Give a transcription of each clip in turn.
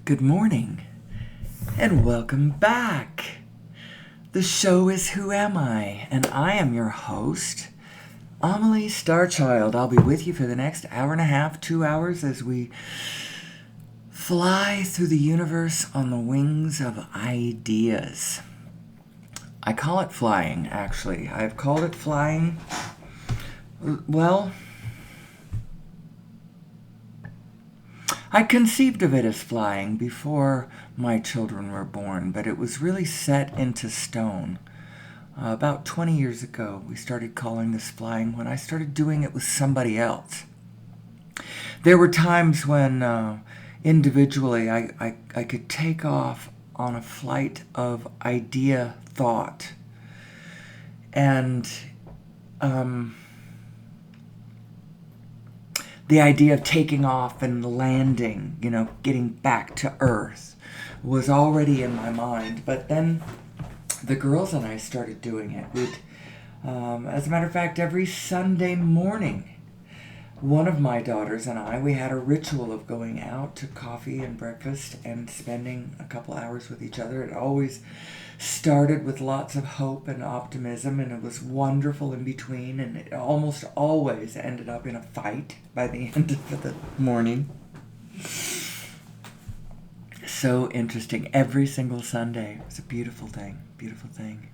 Good morning, and welcome back. The show is Who Am I? And I am your host, Amelie Starchild. I'll be with you for the next hour and a half, 2 hours, as we fly through the universe on the wings of ideas. I call it flying, actually. I've called it flying, well, I conceived of it as flying before my children were born, but it was really set into stone. About 20 years ago, we started calling this flying when I started doing it with somebody else. There were times when individually I could take off on a flight of idea thought. And the idea of taking off and landing, getting back to Earth was already in my mind. But then the girls and I started doing it. As a matter of fact, every Sunday morning, one of my daughters and I, we had a ritual of going out to coffee and breakfast and spending a couple hours with each other. It always started with lots of hope and optimism, and it was wonderful in between, and it almost always ended up in a fight by the end of the morning. So interesting. Every single Sunday. It was a beautiful thing. Beautiful thing.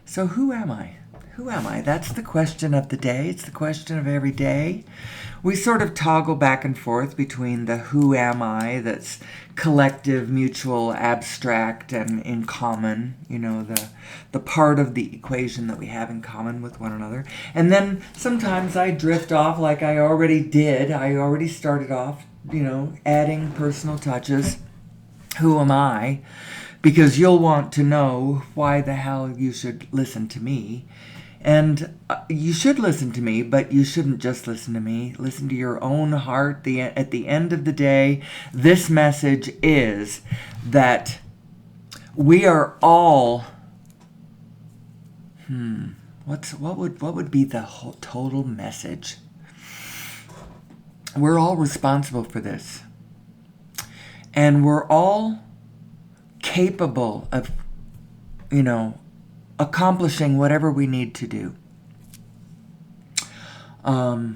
So who am I? Who am I? That's the question of the day. It's the question of every day. We sort of toggle back and forth between the who am I that's collective, mutual, abstract, and in common, the part of the equation that we have in common with one another. And then sometimes I drift off like I already did. I already started off, adding personal touches. Who am I? Because you'll want to know why the hell you should listen to me. And you should listen to me, but you shouldn't just listen to me. Listen to your own heart. At the end of the day, this message is that we are all... What would be the whole total message? We're all responsible for this. And we're all capable of, accomplishing whatever we need to do. All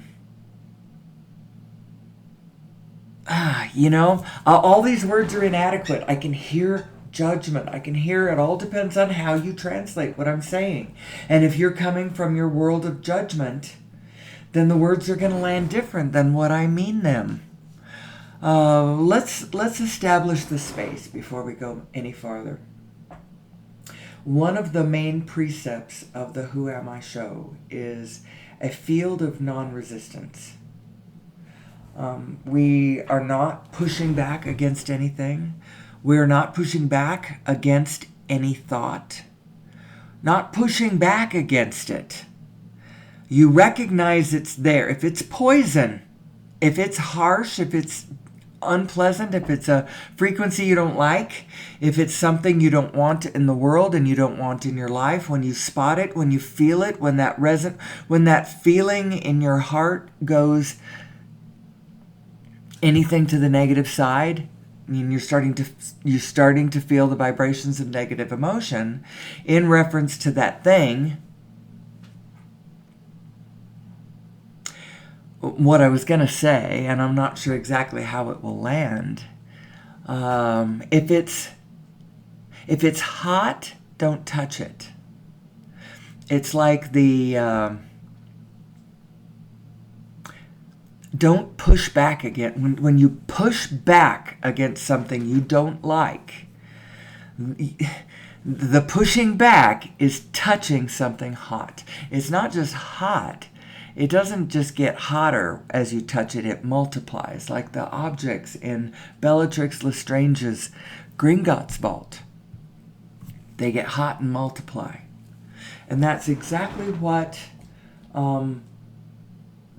these words are inadequate. I can hear judgment. I can hear it all depends on how you translate what I'm saying. And if you're coming from your world of judgment, then the words are going to land different than what I mean them. Let's establish the space before we go any farther. One of the main precepts of the Who Am I show is a field of non-resistance. We are not pushing back against anything. We're not pushing back against any thought. Not pushing back against it. You recognize it's there. If it's poison, if it's harsh, if it's unpleasant, if it's a frequency you don't like, if it's something you don't want in the world and you don't want in your life, when you spot it, when you feel it, when that feeling in your heart goes anything to the negative side, you're starting to feel the vibrations of negative emotion in reference to that thing. What I was going to say, and I'm not sure exactly how it will land, if it's hot, don't touch it. It's like don't push back again. When you push back against something you don't like, the pushing back is touching something hot. It's not just hot. It doesn't just get hotter as you touch it, it multiplies, like the objects in Bellatrix Lestrange's Gringotts vault. They get hot and multiply. And that's exactly what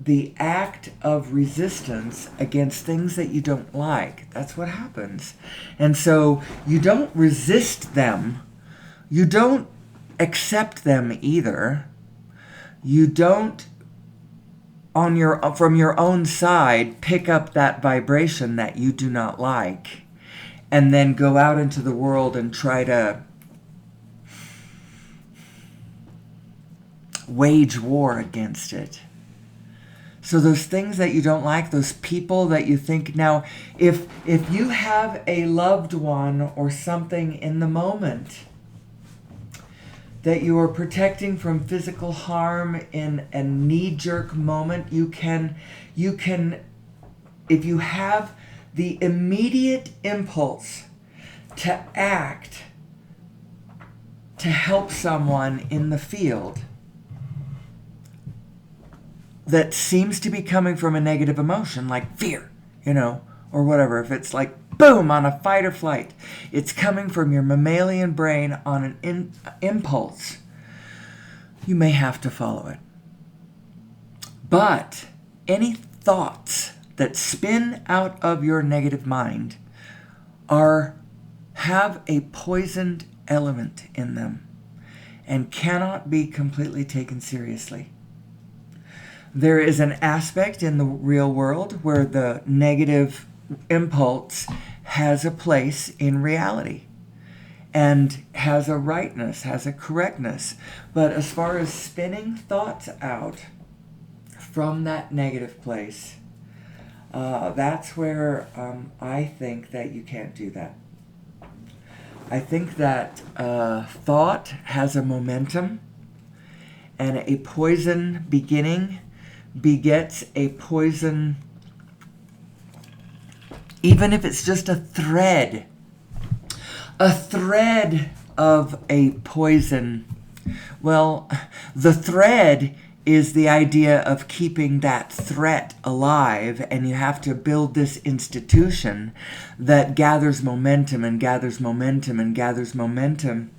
the act of resistance against things that you don't like, that's what happens. And so you don't resist them. You don't accept them either. You don't from your own side, pick up that vibration that you do not like, and then go out into the world and try to wage war against it. So those things that you don't like, those people that you think, now, if you have a loved one or something in the moment that you are protecting from physical harm in a knee-jerk moment, you can, if you have the immediate impulse to act, to help someone in the field that seems to be coming from a negative emotion, like fear, or whatever. If it's like, boom, on a fight or flight, it's coming from your mammalian brain on an impulse, you may have to follow it. But any thoughts that spin out of your negative mind have a poisoned element in them and cannot be completely taken seriously. There is an aspect in the real world where the negative impulse has a place in reality and has a rightness, has a correctness. But as far as spinning thoughts out from that negative place, that's where I think that you can't do that. I think that thought has a momentum, and a poison beginning begets a poison, even if it's just a thread of a poison. Well, the thread is the idea of keeping that threat alive, and you have to build this institution that gathers momentum and gathers momentum and gathers momentum.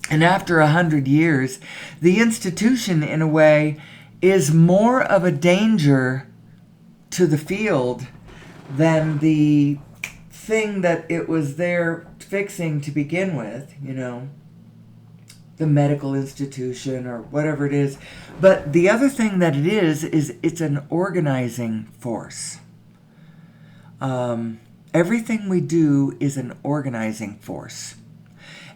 And after 100 years, the institution, in a way, is more of a danger to the field than the thing that it was there fixing to begin with, the medical institution or whatever it is. But the other thing that it is it's an organizing force. Everything we do is an organizing force.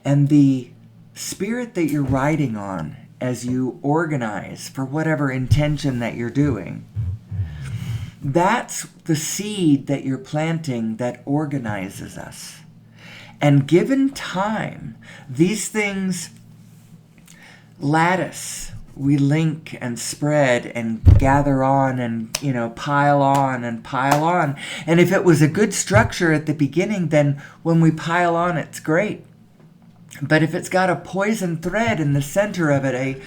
And the spirit that you're riding on as you organize for whatever intention that you're doing, that's the seed that you're planting that organizes us. And given time, these things lattice. We link and spread and gather on and, pile on and pile on. And if it was a good structure at the beginning, then when we pile on, it's great. But if it's got a poison thread in the center of it,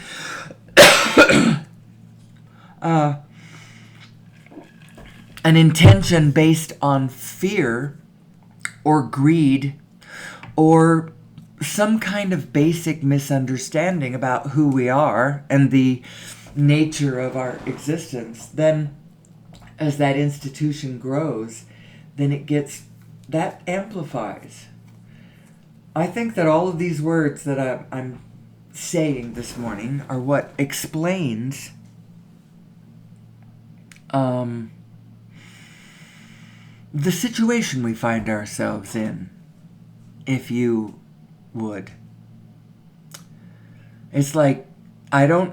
an intention based on fear or greed or some kind of basic misunderstanding about who we are and the nature of our existence, then as that institution grows, then that amplifies. I think that all of these words that I'm saying this morning are what explains the situation we find ourselves in, if you would. It's like, it's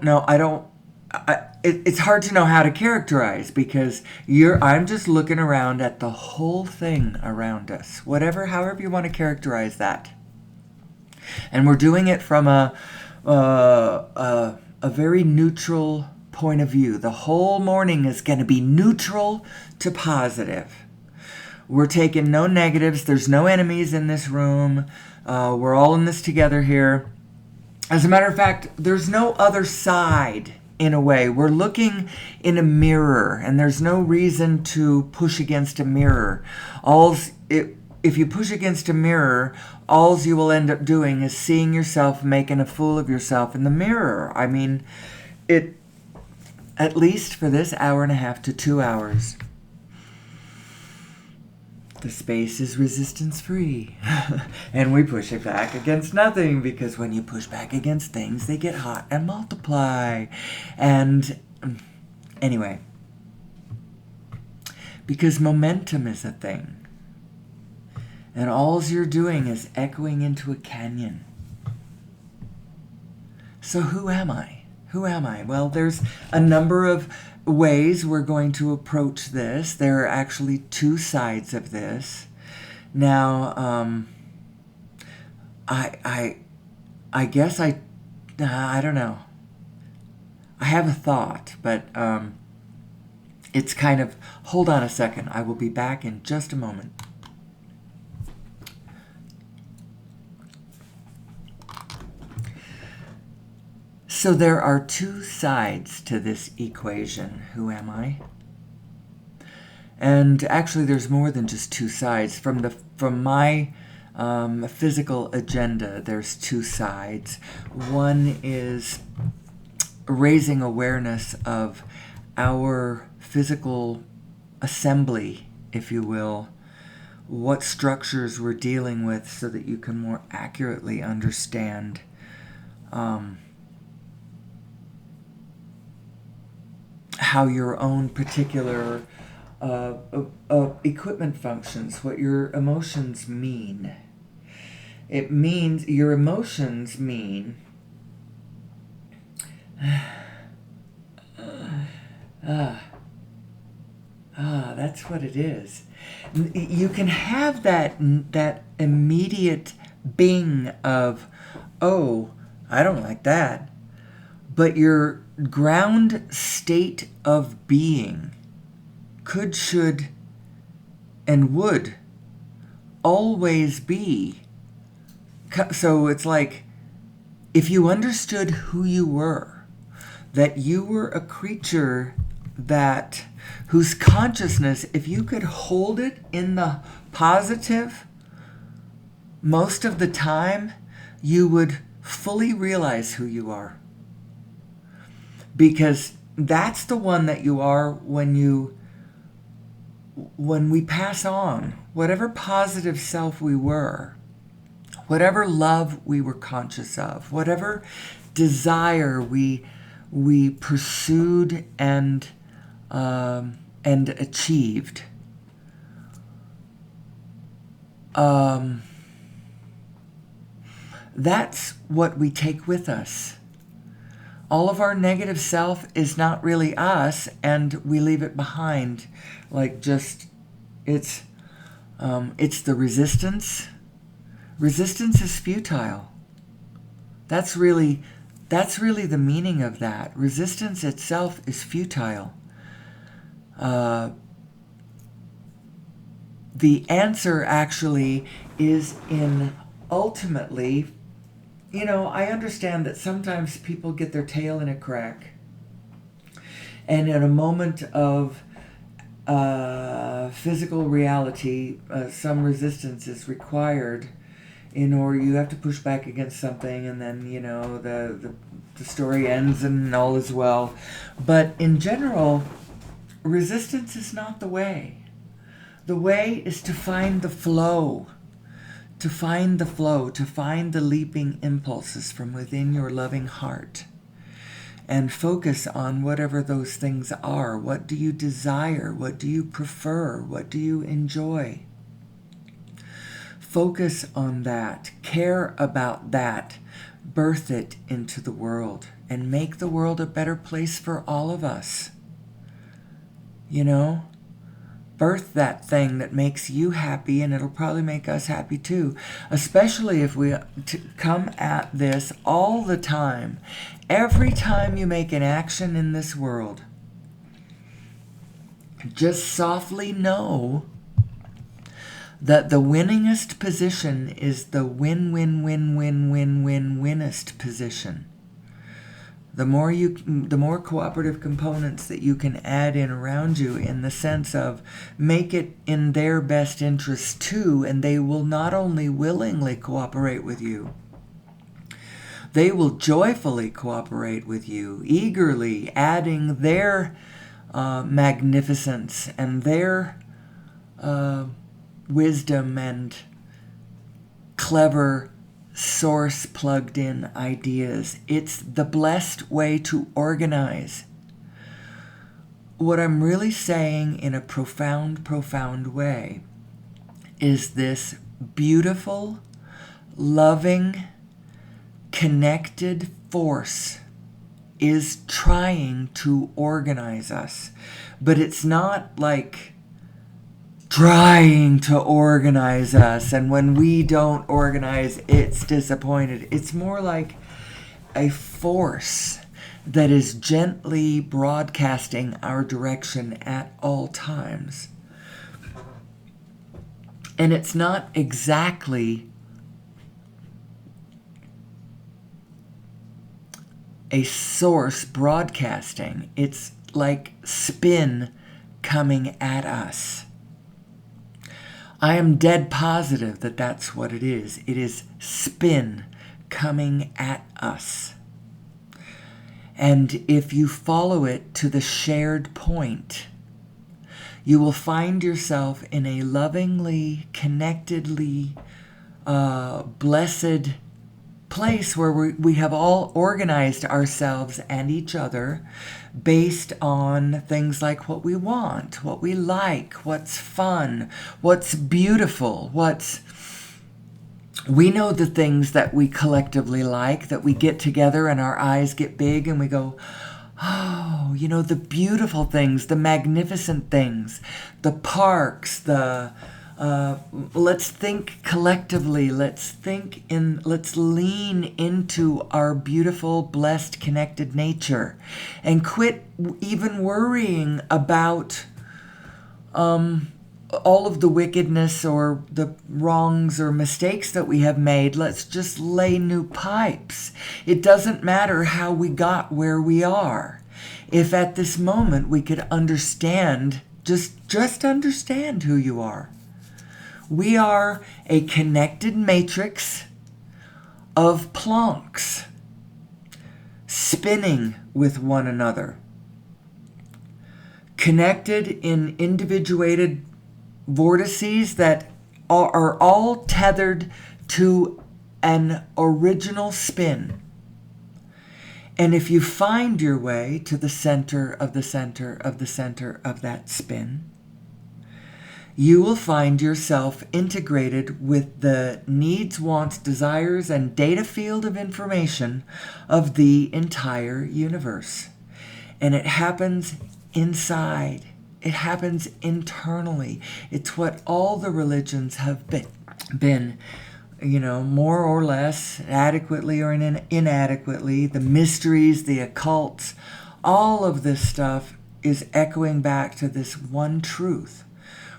hard to know how to characterize, because I'm just looking around at the whole thing around us, however you want to characterize that. And we're doing it from a very neutral point of view. The whole morning is going to be neutral to positive. We're taking no negatives. There's no enemies in this room. We're all in this together here. As a matter of fact, there's no other side, in a way. We're looking in a mirror, and there's no reason to push against a mirror. If you push against a mirror, all you will end up doing is seeing yourself making a fool of yourself in the mirror. I mean, at least for this 1.5 to 2 hours, the space is resistance-free. And we push it back against nothing, because when you push back against things, they get hot and multiply. And anyway, because momentum is a thing. And all you're doing is echoing into a canyon. So who am I? Who am I? Well, there's a number of ways we're going to approach this. There are actually two sides of this. Now, I guess I don't know. I have a thought, but it's kind of, hold on a second. I will be back in just a moment. So there are two sides to this equation. Who am I? And actually, there's more than just two sides. From my physical agenda, there's two sides. One is raising awareness of our physical assembly, if you will, what structures we're dealing with, so that you can more accurately understand how your own particular equipment functions, what your emotions mean. It means, your emotions mean that's what it is. You can have that immediate bing of, oh, I don't like that. But your ground state of being could, should, and would always be. So it's like, if you understood who you were, that you were a creature whose consciousness, if you could hold it in the positive most of the time, you would fully realize who you are. Because that's the one that you are when we pass on, whatever positive self we were, whatever love we were conscious of, whatever desire we pursued and achieved. That's what we take with us. All of our negative self is not really us, and we leave it behind. Like, just, it's the resistance. Resistance is futile. That's really the meaning of that. Resistance itself is futile. The answer actually is in, ultimately, I understand that sometimes people get their tail in a crack, and in a moment of physical reality, some resistance is required in order. You have to push back against something, and then the story ends and all is well. But in general, resistance is not the way. The way is to find the flow. To find the leaping impulses from within your loving heart, and focus on whatever those things are. What do you desire? What do you prefer? What do you enjoy? Focus on that. Care about that. Birth it into the world, and make the world a better place for all of us. Birth that thing that makes you happy, and it'll probably make us happy too. Especially if we come at this all the time. Every time you make an action in this world, just softly know that the winningest position is the win-win-win-win-win-win-winest position. The more cooperative components that you can add in around you, in the sense of make it in their best interest too, and they will not only willingly cooperate with you, they will joyfully cooperate with you, eagerly adding their magnificence and their wisdom and clever source plugged in ideas. It's the blessed way to organize. what I'm really saying in a profound, profound way is this beautiful, loving, connected force is trying to organize us. But it's not like trying to organize us, and when we don't organize, it's disappointed. It's more like a force that is gently broadcasting our direction at all times. And it's not exactly a source broadcasting. It's like spin coming at us. I am dead positive that that's what it is. It is spin coming at us. And if you follow it to the shared point, you will find yourself in a lovingly, connectedly, blessed place where we have all organized ourselves and each other based on things like what we want, what we like, what's fun, what's beautiful, we know the things that we collectively like, that we get together and our eyes get big and we go, oh, the beautiful things, the magnificent things, the parks, let's think collectively, let's lean into our beautiful, blessed, connected nature and quit even worrying about all of the wickedness or the wrongs or mistakes that we have made. Let's just lay new pipes. It doesn't matter how we got where we are. If at this moment we could understand, just understand who you are. We are a connected matrix of plonks spinning with one another, connected in individuated vortices that are all tethered to an original spin. And if you find your way to the center of the center of the center of that spin, you will find yourself integrated with the needs, wants, desires, and data field of information of the entire universe. And it happens inside. It happens internally. It's what all the religions have been, more or less adequately or inadequately. The mysteries, the occults, all of this stuff is echoing back to this one truth.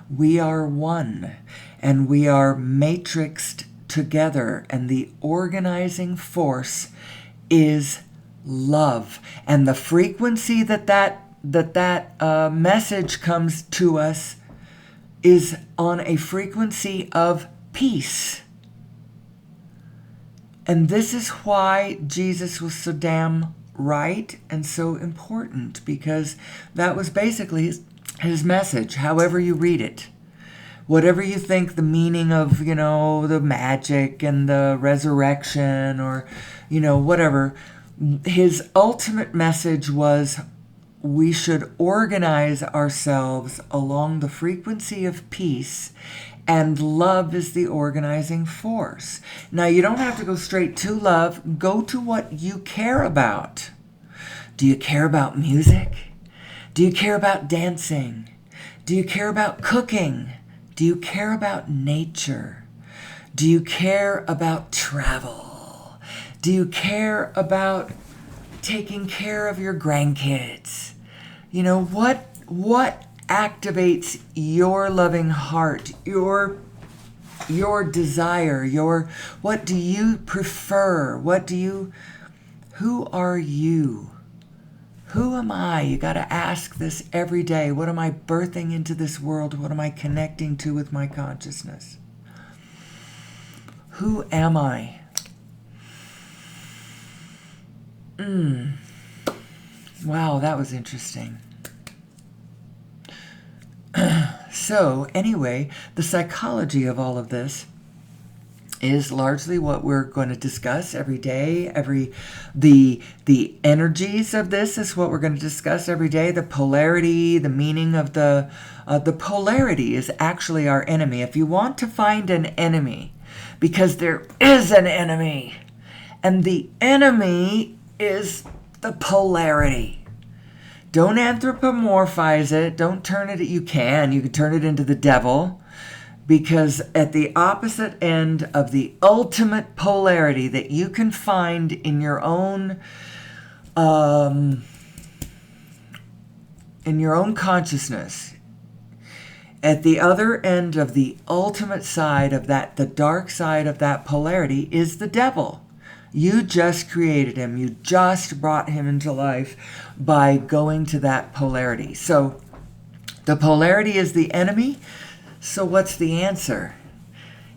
We are one, and we are matrixed together, and the organizing force is love. And the frequency that message comes to us is on a frequency of peace. And this is why Jesus was so damn right and so important, because that was basically his message, however you read it. Whatever you think the meaning of, the magic and the resurrection or, whatever, his ultimate message was we should organize ourselves along the frequency of peace, and love is the organizing force. Now, you don't have to go straight to love. Go to what you care about. Do you care about music? Do you care about dancing? Do you care about cooking? Do you care about nature? Do you care about travel? Do you care about taking care of your grandkids? What activates your loving heart, your desire, what do you prefer? Who are you? Who am I? You got to ask this every day. What am I birthing into this world? What am I connecting to with my consciousness? Who am I? Wow, that was interesting. So, anyway, the psychology of all of this is largely what we're going to discuss every day. The energies of this is what we're going to discuss every day. The polarity, the meaning of the polarity is actually our enemy. If you want to find an enemy, because there is an enemy, and the enemy is the polarity. Don't anthropomorphize it. Don't turn it. You can turn it into the devil. Because at the opposite end of the ultimate polarity that you can find in your own consciousness, at the other end of the ultimate side of that, the dark side of that polarity, is the devil. You just created him. You just brought him into life by going to that polarity. So the polarity is the enemy. So what's the answer?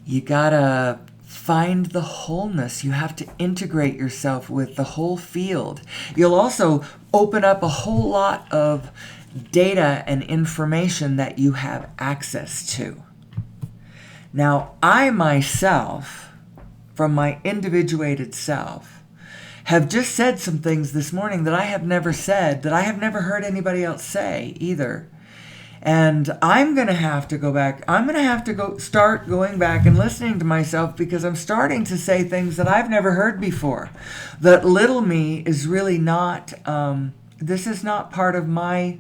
You gotta find the wholeness. You have to integrate yourself with the whole field. You'll also open up a whole lot of data and information that you have access to. Now, I myself, from my individuated self, have just said some things this morning that I have never said, that I have never heard anybody else say either. And I'm going to have to go back. I'm going to have to start going back and listening to myself, because I'm starting to say things that I've never heard before. That little me is really not, this is not part of my...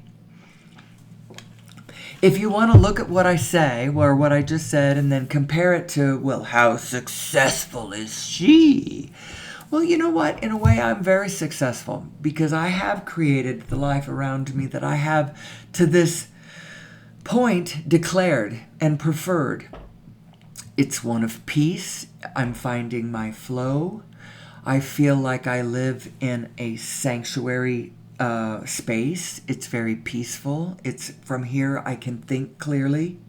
If you want to look at what I say, or what I just said, and then compare it to, well, how successful is she? Well, you know what? In a way, I'm very successful, because I have created the life around me that I have to this point declared and preferred. It's one of peace. I'm finding my flow. I feel like I live in a sanctuary space. It's very peaceful. It's from here I can think clearly.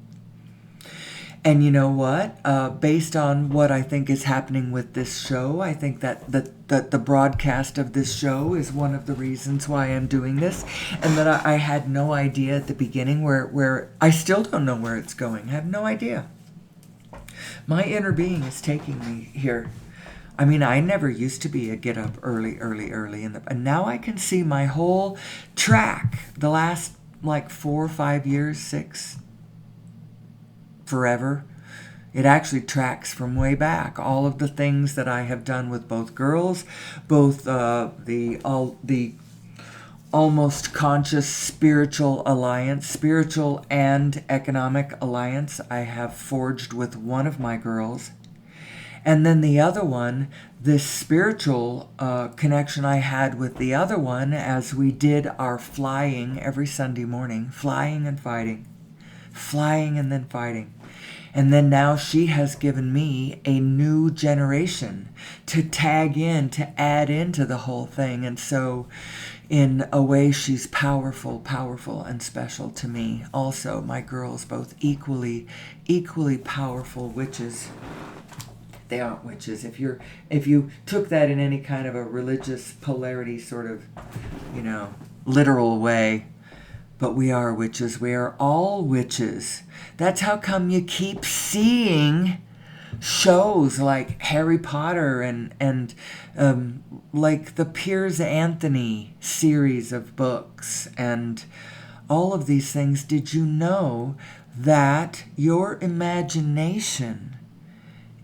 And you know what? Based on what I think is happening with this show, I think that the broadcast of this show is one of the reasons why I'm doing this, and that I had no idea at the beginning where I still don't know where it's going. I have no idea. My inner being is taking me here. I mean, I never used to be a get up early, and now I can see my whole track, the last like 4 or 5 years, 6, forever. It actually tracks from way back. All of the things that I have done with both girls, both the almost conscious spiritual alliance, spiritual and economic alliance, I have forged with one of my girls. And then the other one, this spiritual connection I had with the other one as we did our flying every Sunday morning, flying and fighting, flying and then fighting. And then now she has given me a new generation to tag in, to add into the whole thing. And so in a way, she's powerful and special to me. Also, my girls, both equally powerful witches. They aren't witches. If you took that in any kind of a religious polarity sort of, literal way, but we are witches. We are all witches. That's how come you keep seeing shows like Harry Potter and like the Piers Anthony series of books and all of these things. Did you know that your imagination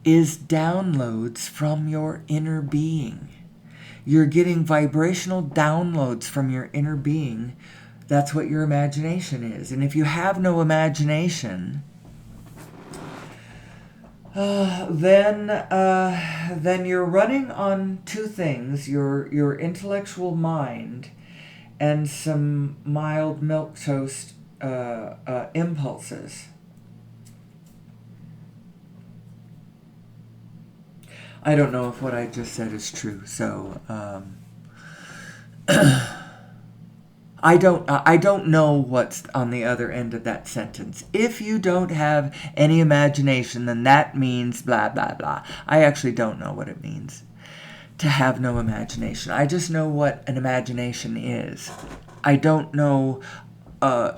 is downloads from your inner being? You're getting vibrational downloads from your inner being. That's what your imagination is. And if you have no imagination, then you're running on two things: your intellectual mind and some mild milquetoast impulses. I don't know if what I just said is true, so I don't know what's on the other end of that sentence. If you don't have any imagination, then that means blah, blah, blah. I actually don't know what it means to have no imagination. I just know what an imagination is. I don't know.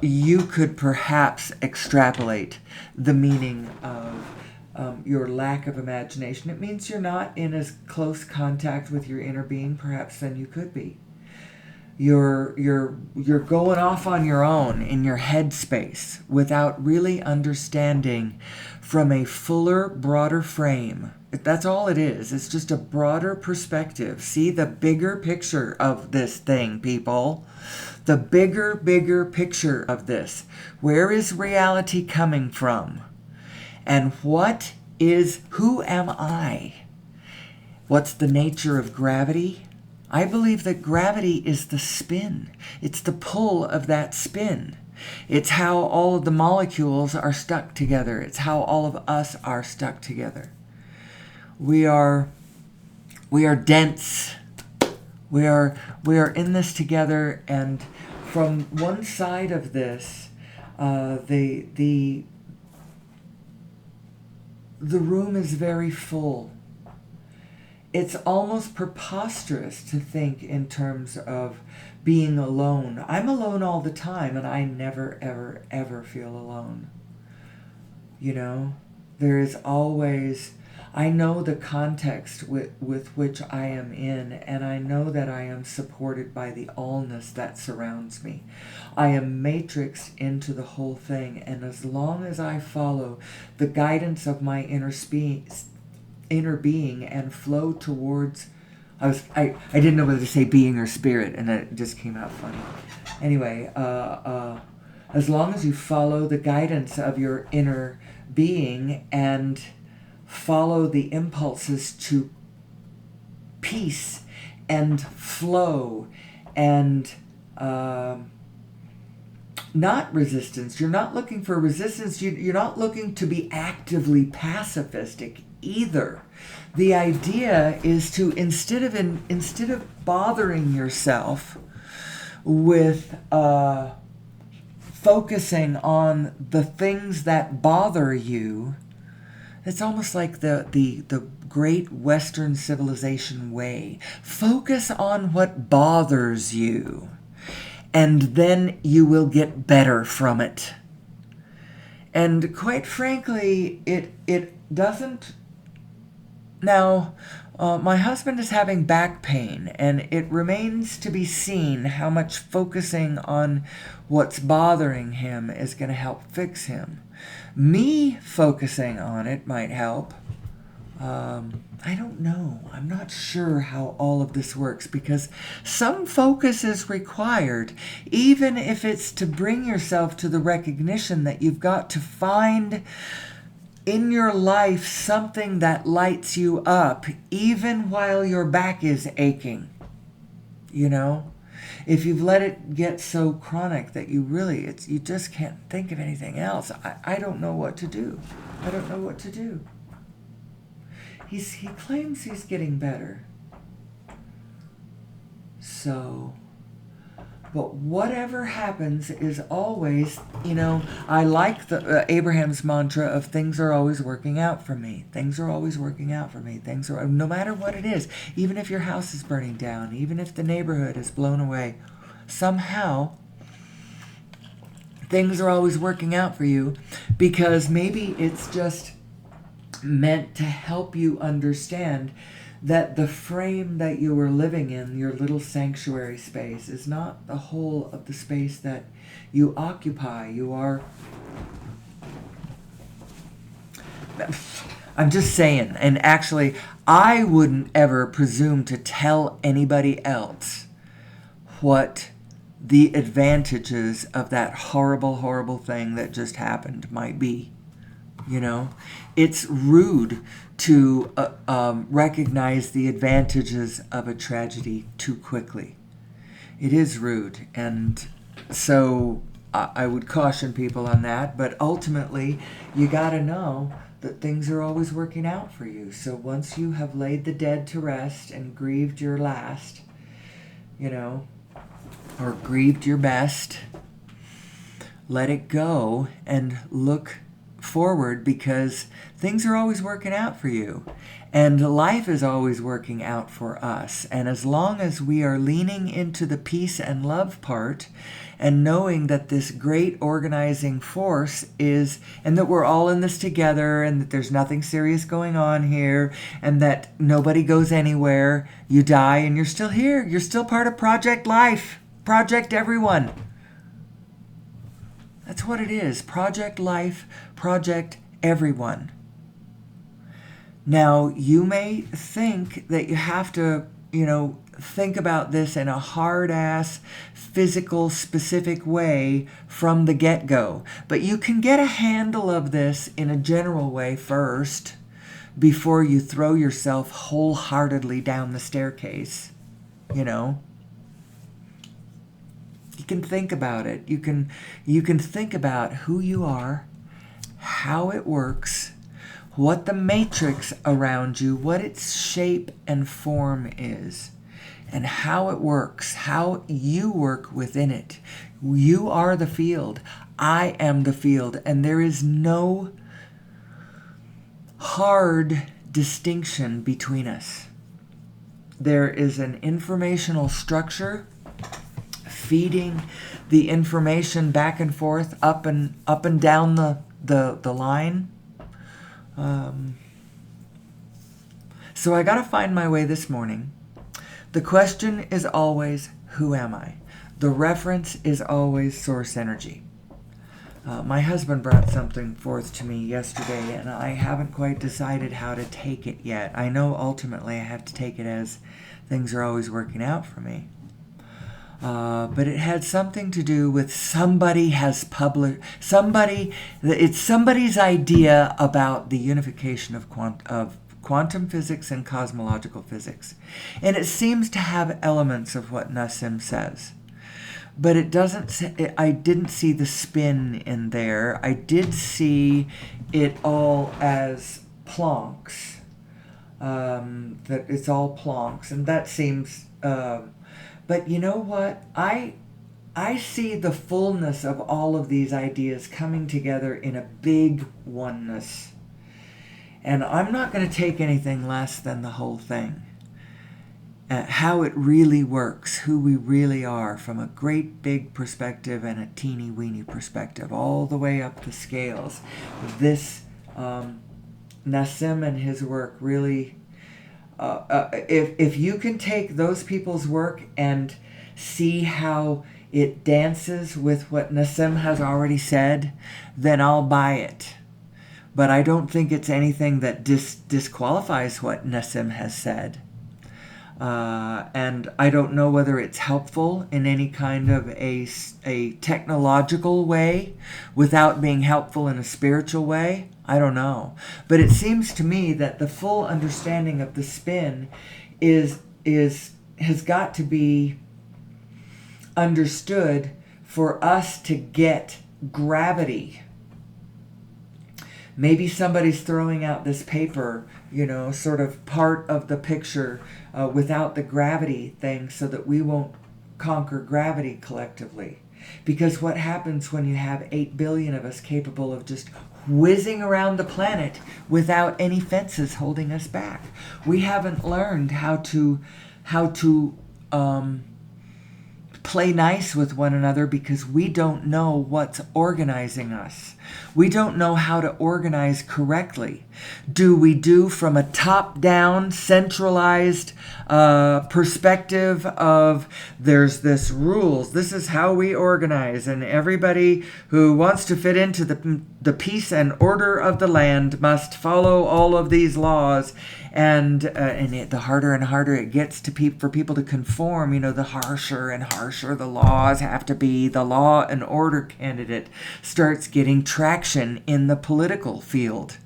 You could perhaps extrapolate the meaning of your lack of imagination. It means you're not in as close contact with your inner being, perhaps, than you could be. You're going off on your own in your head space without really understanding from a fuller, broader frame. That's all it is. It's just a broader perspective. See the bigger picture of this thing, people. The bigger picture of this. Where is reality coming from? And who am I? What's the nature of gravity? I believe that gravity is the spin. It's the pull of that spin. It's how all of the molecules are stuck together. It's how all of us are stuck together. We are dense. We are in this together, and from one side of this, the room is very full. It's almost preposterous to think in terms of being alone. I'm alone all the time, and I never, ever, ever feel alone. You know, there is always, I know the context with which I am in, and I know that I am supported by the allness that surrounds me. I am matrixed into the whole thing, and as long as I follow the guidance of my inner being and flow towards, I didn't know whether to say being or spirit, and it just came out funny. Anyway, as long as you follow the guidance of your inner being and follow the impulses to peace and flow and not resistance. You're not looking for resistance. You're not looking to be actively pacifistic either. The idea is to, instead of bothering yourself with focusing on the things that bother you, it's almost like the great Western civilization way. Focus on what bothers you, and then you will get better from it. And quite frankly, it doesn't. Now, my husband is having back pain, and it remains to be seen how much focusing on what's bothering him is going to help fix him. Me focusing on it might help. I don't know. I'm not sure how all of this works, because some focus is required, even if it's to bring yourself to the recognition that you've got to find in your life something that lights you up, even while your back is aching. You know? If you've let it get so chronic that you just can't think of anything else, I don't know what to do. I don't know what to do. He claims he's getting better. So, but whatever happens is always, I like the Abraham's mantra of things are always working out for me. Things are always working out for me. No matter what it is, even if your house is burning down, even if the neighborhood is blown away, somehow things are always working out for you, because maybe it's just meant to help you understand that the frame that you are living in, your little sanctuary space, is not the whole of the space that you occupy. I'm just saying, and actually, I wouldn't ever presume to tell anybody else what the advantages of that horrible, horrible thing that just happened might be. It's rude to recognize the advantages of a tragedy too quickly. It is rude, and so I would caution people on that. But ultimately, you got to know that things are always working out for you. So once you have laid the dead to rest and grieved your last, or grieved your best, let it go and look forward because things are always working out for you. And life is always working out for us. And as long as we are leaning into the peace and love part and knowing that this great organizing force is, and that we're all in this together and that there's nothing serious going on here and that nobody goes anywhere, you die and you're still here. You're still part of Project Life. Project Everyone. That's what it is. Project Life, Project Everyone. Now, you may think that you have to, think about this in a hard-ass, physical, specific way from the get-go. But you can get a handle of this in a general way first before you throw yourself wholeheartedly down the staircase, You can think about it. You can think about who you are, how it works, what the matrix around you, what its shape and form is, and how it works, how you work within it. You are the field. I am the field. And there is no hard distinction between us. There is an informational structure feeding the information back and forth, up and down the line. So I got to find my way this morning. The question is always, who am I? The reference is always source energy. My husband brought something forth to me yesterday, and I haven't quite decided how to take it yet. I know ultimately I have to take it as things are always working out for me. But it had something to do with it's somebody's idea about the unification of quantum physics and cosmological physics. And it seems to have elements of what Nassim says. But it doesn't. I didn't see the spin in there. I did see it all as Planck's. That it's all Planck's, and that seems. But you know what? I see the fullness of all of these ideas coming together in a big oneness. And I'm not going to take anything less than the whole thing. How it really works, who we really are from a great big perspective and a teeny weeny perspective, all the way up the scales. This Nassim and his work really... if you can take those people's work and see how it dances with what Nassim has already said, then I'll buy it. But I don't think it's anything that disqualifies what Nassim has said. And I don't know whether it's helpful in any kind of a technological way without being helpful in a spiritual way. I don't know. But it seems to me that the full understanding of the spin has got to be understood for us to get gravity. Maybe somebody's throwing out this paper, sort of part of the picture without the gravity thing so that we won't conquer gravity collectively. Because what happens when you have 8 billion of us capable of just whizzing around the planet without any fences holding us back? We haven't learned how to play nice with one another because we don't know what's organizing us. We don't know how to organize correctly. Do we do from a top-down, centralized perspective of there's this rules, this is how we organize, and everybody who wants to fit into the peace and order of the land must follow all of these laws, and the harder and harder it gets for people to conform, the harsher and harsher the laws have to be. The law and order candidate starts getting traction in the political field.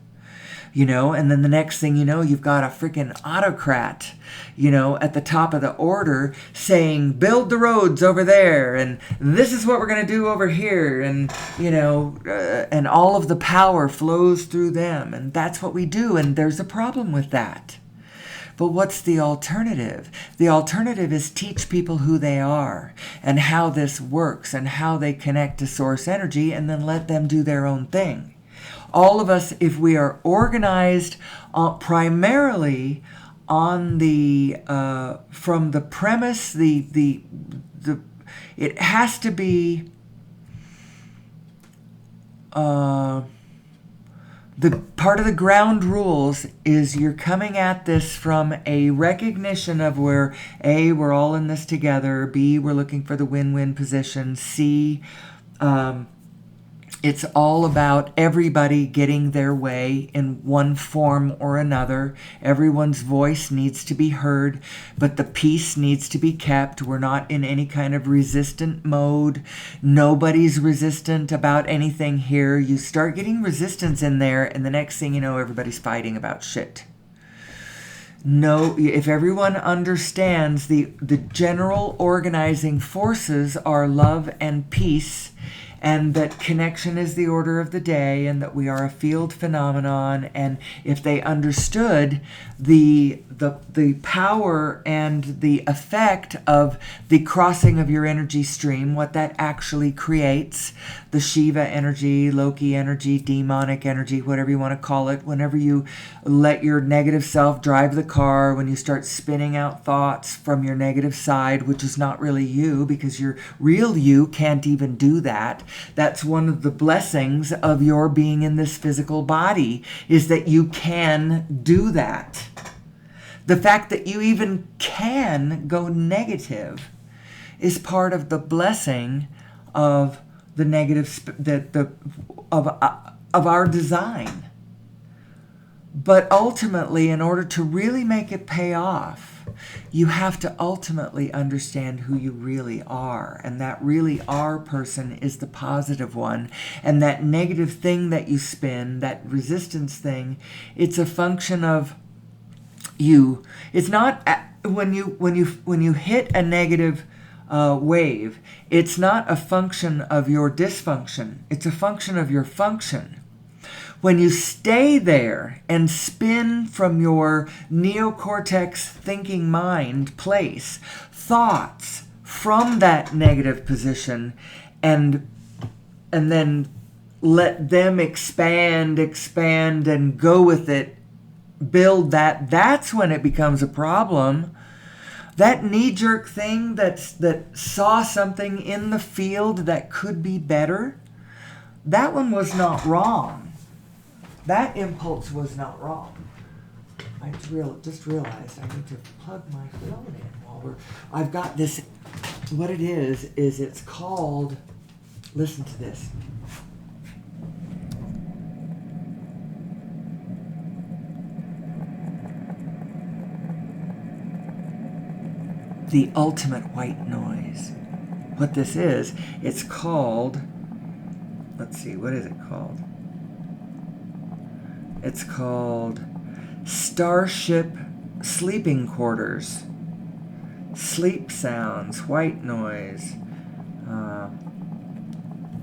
And then the next thing you know, you've got a freaking autocrat, at the top of the order saying, build the roads over there, and this is what we're going to do over here, and, and all of the power flows through them, and that's what we do, and there's a problem with that. But what's the alternative? The alternative is teach people who they are and how this works and how they connect to source energy, and then let them do their own thing. all of us, if we are organized primarily on the from the premise, it has to be the part of the ground rules is you're coming at this from a recognition of where A, we're all in this together, B, we're looking for the win-win position, C, it's all about everybody getting their way in one form or another. Everyone's voice needs to be heard, but the peace needs to be kept. We're not in any kind of resistant mode. Nobody's resistant about anything here. You start getting resistance in there, and the next thing you know, everybody's fighting about shit. No, if everyone understands the general organizing forces are love and peace, and that connection is the order of the day, and that we are a field phenomenon, and if they understood the power and the effect of the crossing of your energy stream, what that actually creates, the Shiva energy, Loki energy, demonic energy, whatever you want to call it, whenever you let your negative self drive the car, when you start spinning out thoughts from your negative side, which is not really you, because your real you can't even do that. That's one of the blessings of your being in this physical body, is that you can do that. The fact that you even can go negative is part of the blessing of the negative of our design. But ultimately, in order to really make it pay off, you have to ultimately understand who you really are. And that really are person is the positive one. And that negative thing that you spin, that resistance thing, it's a function of you. It's not when you hit a negative wave, it's not a function of your dysfunction. It's a function of your function. When you stay there and spin from your neocortex thinking mind place thoughts from that negative position, and then let them expand and go with it, build that's when it becomes a problem. That knee-jerk thing that saw something in the field that could be better, that one was not wrong. That impulse was not wrong. I just realized I need to plug my phone in while I've got this. What it is it's called, listen to this. The ultimate white noise. What this is, it's called, let's see, what is it called? It's called Starship Sleeping Quarters. Sleep sounds, white noise.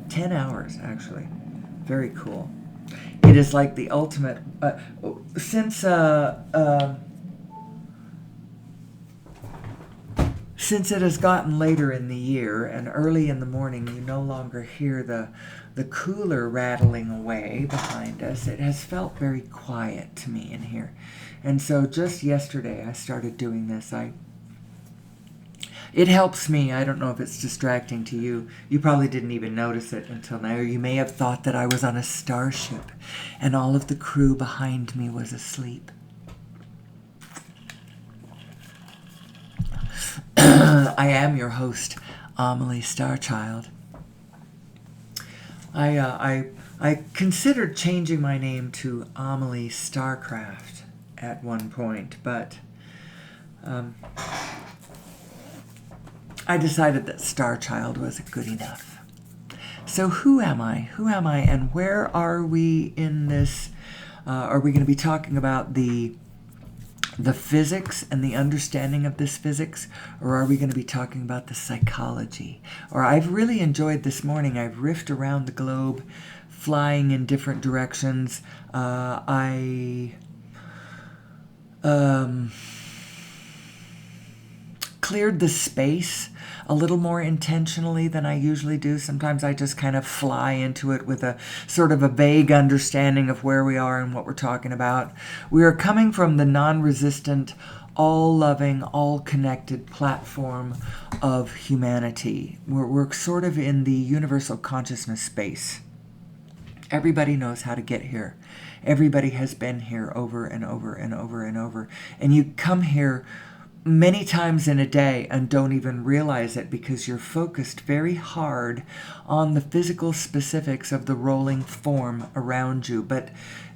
10 hours, actually. Very cool. It is like the ultimate, since it has gotten later in the year and early in the morning, you no longer hear the cooler rattling away behind us. It has felt very quiet to me in here. And so just yesterday I started doing this. It helps me. I don't know if it's distracting to you. You probably didn't even notice it until now. Or you may have thought that I was on a starship and all of the crew behind me was asleep. I am your host, Amelie Starchild. I considered changing my name to Amelie Starcraft at one point, but I decided that Starchild was good enough. So who am I? Who am I, and where are we in this? Are we going to be talking about the physics and the understanding of this physics, or are we going to be talking about the psychology? Or I've really enjoyed this morning. I've riffed around the globe, flying in different directions. cleared the space a little more intentionally than I usually do. Sometimes I just kind of fly into it with a sort of a vague understanding of where we are and what we're talking about. We are coming from the non-resistant, all-loving, all-connected platform of humanity. We're sort of in the universal consciousness space. Everybody knows how to get here. Everybody has been here over and over and over and over. And you come here many times in a day and don't even realize it because you're focused very hard on the physical specifics of the rolling form around you. But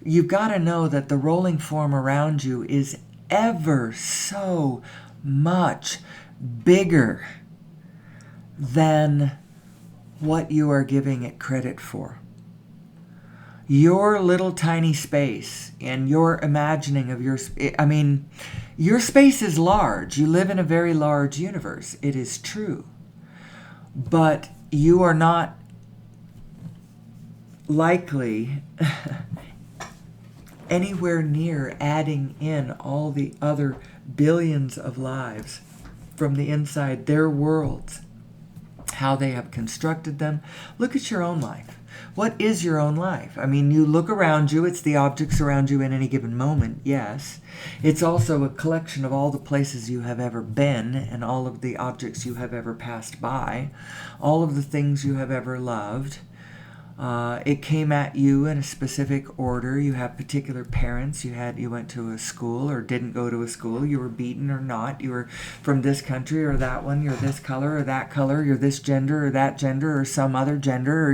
you've got to know that the rolling form around you is ever so much bigger than what you are giving it credit for. Your little tiny space and your imagining of your space is large. You live in a very large universe. It is true. But you are not likely anywhere near adding in all the other billions of lives from the inside, their worlds, how they have constructed them. Look at your own life. What is your own life? I mean, you look around you, it's the objects around you in any given moment, yes. It's also a collection of all the places you have ever been and all of the objects you have ever passed by, all of the things you have ever loved. It came at you in a specific order. You have particular parents. You went to a school or didn't go to a school. You were beaten or not. You were from this country or that one. You're this color or that color. You're this gender or that gender or some other gender. Or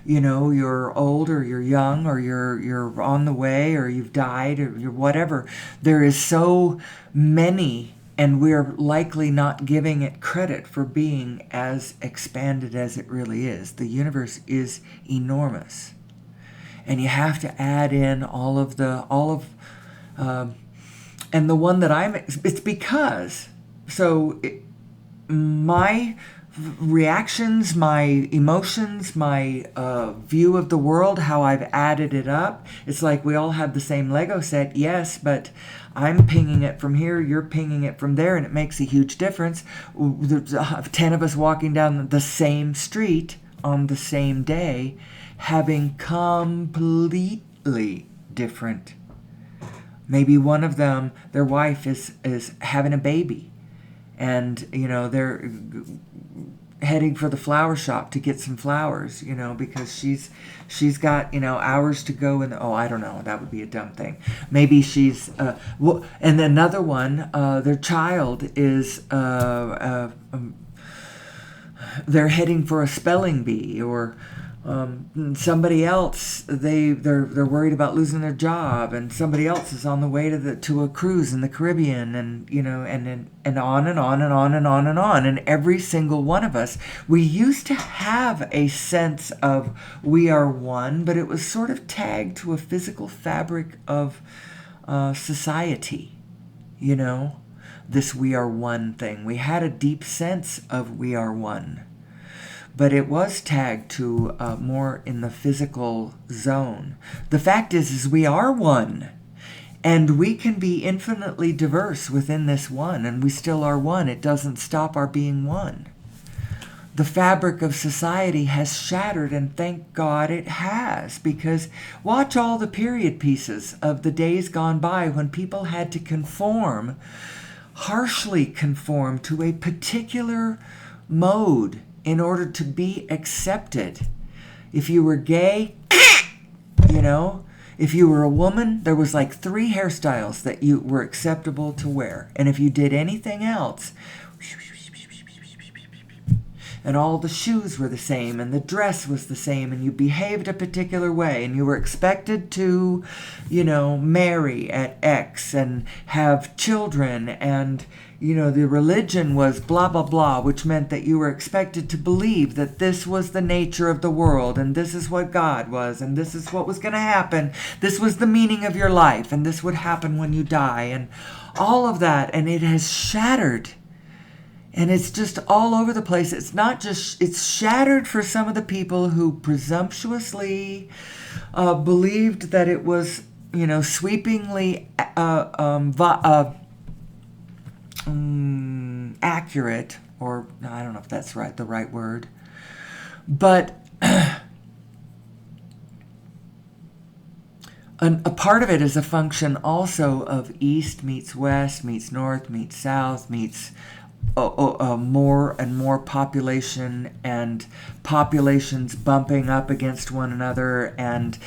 you're old or you're young or you're on the way or you've died or you're whatever. There is so many. And we're likely not giving it credit for being as expanded as it really is. The universe is enormous. And you have to add in and the one that it's because, my reactions, my emotions, my view of the world, how I've added it up, it's like we all have the same Lego set, yes, but I'm pinging it from here, you're pinging it from there, and it makes a huge difference. There's 10 of us walking down the same street on the same day, having completely different. Maybe one of them, their wife is having a baby, and they're heading for the flower shop to get some flowers, because she's got hours to go, and I don't know, that would be a dumb thing. Maybe she's and another one, their child is they're heading for a spelling bee, or somebody else they're worried about losing their job, and somebody else is on the way to a cruise in the Caribbean, and and on and on and on and on and on. And every single one of us, we used to have a sense of we are one, but it was sort of tagged to a physical fabric of society, this we are one thing. We had a deep sense of we are one. But it was tagged to more in the physical zone. The fact is we are one. And we can be infinitely diverse within this one, and we still are one. It doesn't stop our being one. The fabric of society has shattered, and thank God it has, because watch all the period pieces of the days gone by when people had to conform, harshly conform to a particular mode in order to be accepted. If you were gay, if you were a woman, there was like 3 hairstyles that you were acceptable to wear. And if you did anything else, and all the shoes were the same, and the dress was the same, and you behaved a particular way, and you were expected to, marry at X and have children, and the religion was blah, blah, blah, which meant that you were expected to believe that this was the nature of the world, and this is what God was, and this is what was going to happen. This was the meaning of your life, and this would happen when you die, and all of that, and it has shattered. And it's just all over the place. It's shattered for some of the people who presumptuously believed that it was, sweepingly accurate, or I don't know if that's the right word, but a part of it is a function also of east meets west, meets north, meets south, meets more and more population, and populations bumping up against one another, and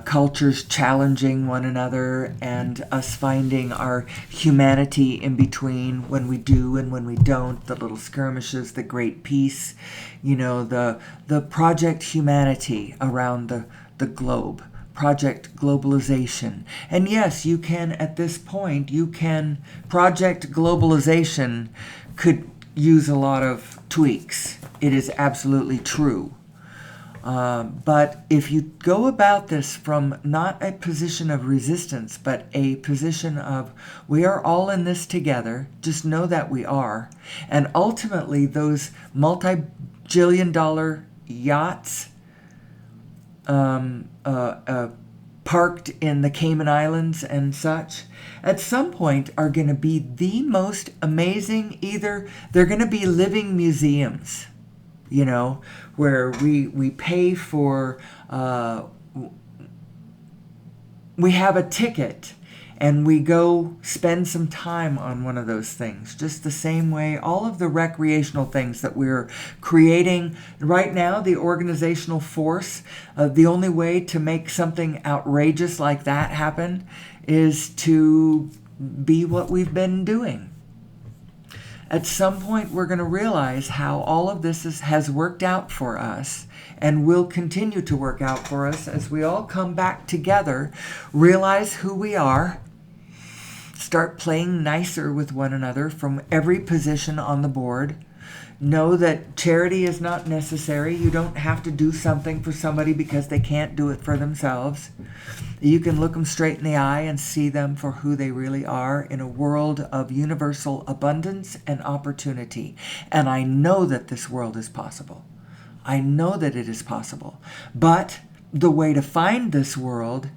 cultures challenging one another, and us finding our humanity in between when we do and when we don't, the little skirmishes, the great peace, the project humanity around the globe. Project globalization. And yes, you can, at this point, project globalization could use a lot of tweaks. It is absolutely true. But if you go about this from not a position of resistance, but a position of, we are all in this together, just know that we are. And ultimately, those multi-billion-dollar yachts parked in the Cayman Islands and such, at some point are going to be the most amazing, either they're going to be living museums, where we pay for, we have a ticket and we go spend some time on one of those things. Just the same way all of the recreational things that we're creating right now, the organizational force, the only way to make something outrageous like that happen is to be what we've been doing. At some point, we're going to realize how all of this has worked out for us and will continue to work out for us as we all come back together, realize who we are, start playing nicer with one another from every position on the board. Know that charity is not necessary. You don't have to do something for somebody because they can't do it for themselves. You can look them straight in the eye and see them for who they really are in a world of universal abundance and opportunity. And I know that this world is possible. I know that it is possible. But the way to find this world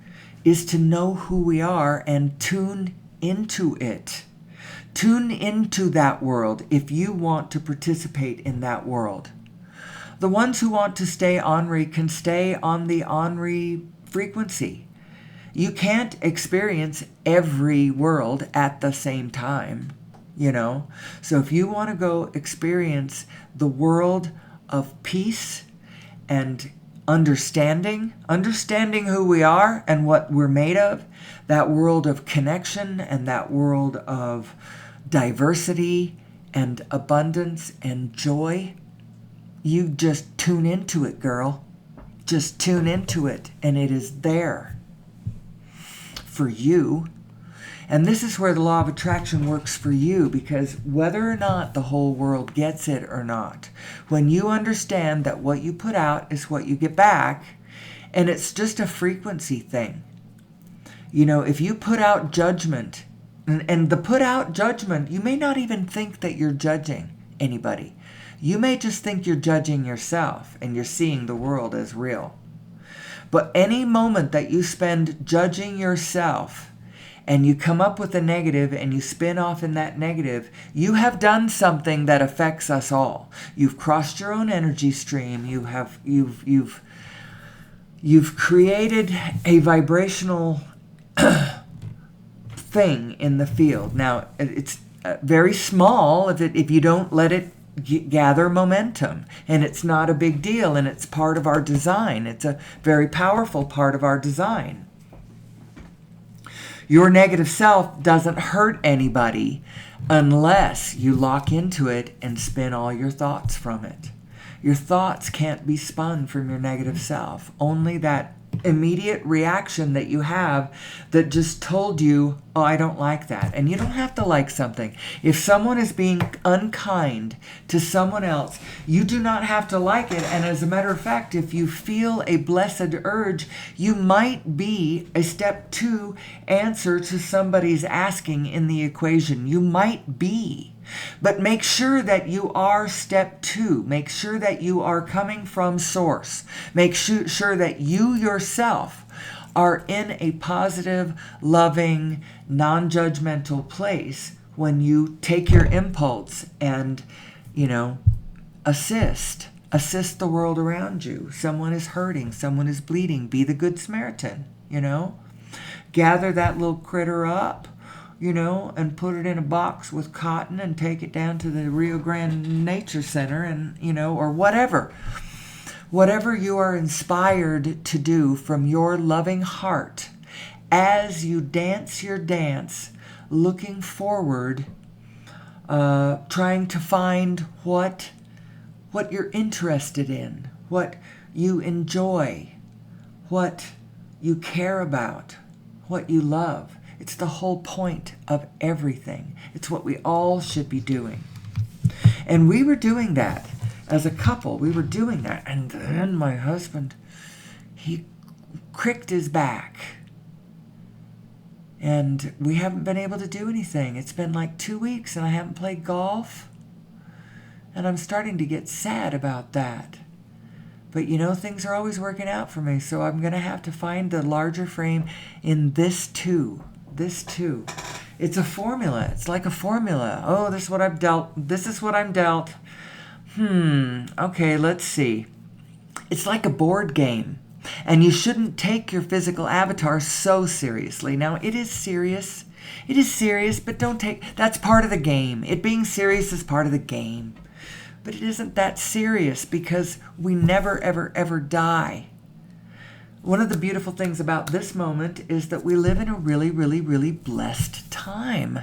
is to know who we are and tune into it. Tune into that world if you want to participate in that world. The ones who want to stay ornery can stay on the ornery frequency. You can't experience every world at the same time, So if you want to go experience the world of peace and understanding who we are and what we're made of, that world of connection and that world of diversity and abundance and joy, you just tune into it, girl. Just tune into it, and it is there for you. And this is where the law of attraction works for you, because whether or not the whole world gets it or not, when you understand that what you put out is what you get back, and it's just a frequency thing. If you put out judgment, and the put out judgment, you may not even think that you're judging anybody. You may just think you're judging yourself and you're seeing the world as real. But any moment that you spend judging yourself and you come up with a negative and you spin off in that negative, you have done something that affects us all. You've crossed your own energy stream. You've created a vibrational thing in the field. Now, it's very small if you don't let it gather momentum, and it's not a big deal, and it's part of our design. It's a very powerful part of our design. Your negative self doesn't hurt anybody unless you lock into it and spin all your thoughts from it. Your thoughts can't be spun from your negative self. Only that immediate reaction that you have that just told you, oh, I don't like that. And you don't have to like something. If someone is being unkind to someone else, you do not have to like it. And as a matter of fact, if you feel a blessed urge, you might be a step 2 answer to somebody's asking in the equation. You might be. But make sure that you are step 2. Make sure that you are coming from source. Make sure that you yourself are in a positive, loving, non-judgmental place when you take your impulse and, assist the world around you. Someone is hurting, someone is bleeding. Be the good Samaritan, Gather that little critter up, and put it in a box with cotton and take it down to the Rio Grande Nature Center and, or whatever. Whatever you are inspired to do from your loving heart, as you dance your dance, looking forward, trying to find what you're interested in, what you enjoy, what you care about, what you love. It's the whole point of everything. It's what we all should be doing. And we were doing that as a couple. We were doing that. And then my husband, he cricked his back. And we haven't been able to do anything. It's been like 2 weeks and I haven't played golf. And I'm starting to get sad about that. But things are always working out for me. So I'm going to have to find the larger frame in this too. It's a formula. It's like a formula. Oh, this is what I've dealt. This is what I'm dealt. Okay, let's see. It's like a board game. And you shouldn't take your physical avatar so seriously. Now, it is serious. It is serious, but that's part of the game. It being serious is part of the game. But it isn't that serious because we never, ever, ever die. One of the beautiful things about this moment is that we live in a really, really, really blessed time.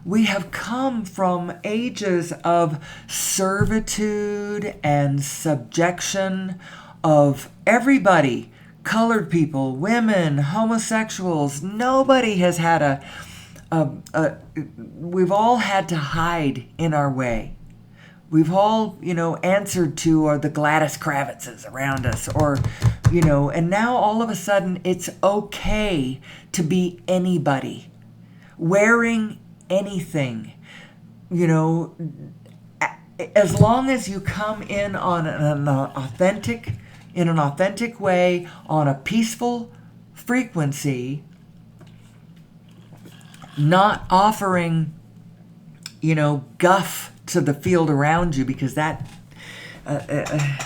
We have come from ages of servitude and subjection of everybody, colored people, women, homosexuals. Nobody has had we've all had to hide in our way. We've all, answered to the Gladys Kravitzes around us and now all of a sudden it's okay to be anybody, wearing anything, as long as you come in on an authentic way, on a peaceful frequency, not offering, guff to the field around you, because that I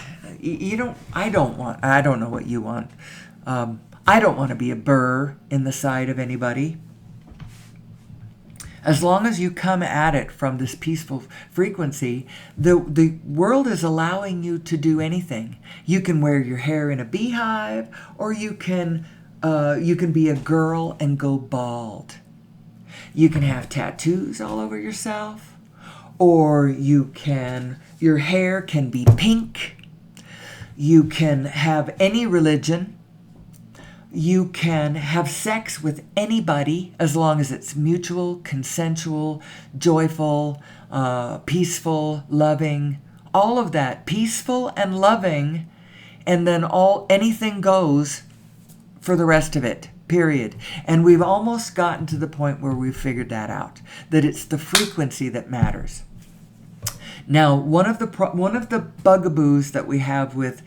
don't know what you want. I don't want to be a burr in the side of anybody. As long as you come at it from this peaceful frequency, the world is allowing you to do anything. You can wear your hair in a beehive, or you can be a girl and go bald. You can have tattoos all over yourself, or your hair can be pink. You can have any religion. You can have sex with anybody as long as it's mutual, consensual, joyful, peaceful, loving, all of that, peaceful and loving, and then anything goes for the rest of it, period. And we've almost gotten to the point where we've figured that out, that it's the frequency that matters. Now, one of the bugaboos that we have with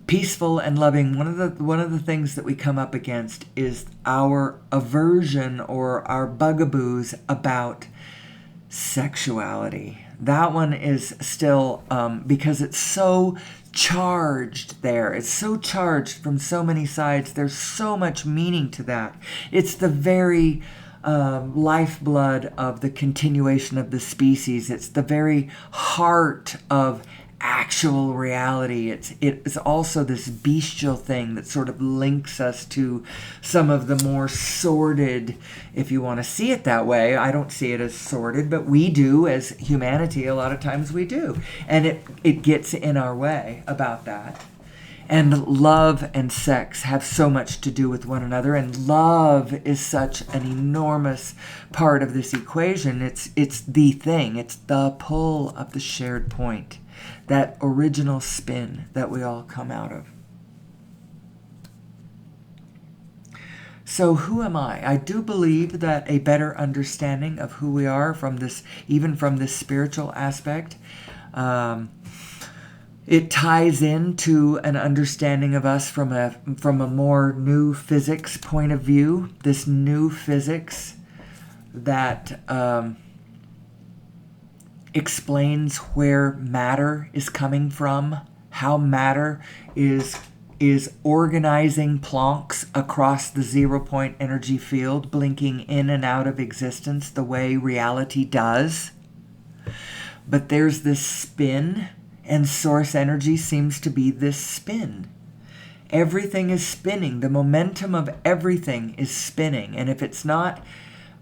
peaceful and loving, one of the things that we come up against is our aversion or our bugaboos about sexuality. That one is still, because it's so charged there. It's so charged from so many sides. There's so much meaning to that. It's the very lifeblood of the continuation of the species. It's the very heart of actual reality. It's also this bestial thing that sort of links us to some of the more sordid, if you want to see it that way. I don't see it as sordid, but we do as humanity. A lot of times we do. And it gets in our way about that. And love and sex have so much to do with one another, and love is such an enormous part of this equation. It's the thing. It's the pull of the shared point, that original spin that we all come out of. So who am I? I do believe that a better understanding of who we are even from this spiritual aspect, it ties into an understanding of us from a more new physics point of view. This new physics that explains where matter is coming from, how matter is organizing Plancks across the 0-point energy field, blinking in and out of existence the way reality does. But there's this spin, and source energy seems to be this spin. Everything is spinning. The momentum of everything is spinning. And if it's not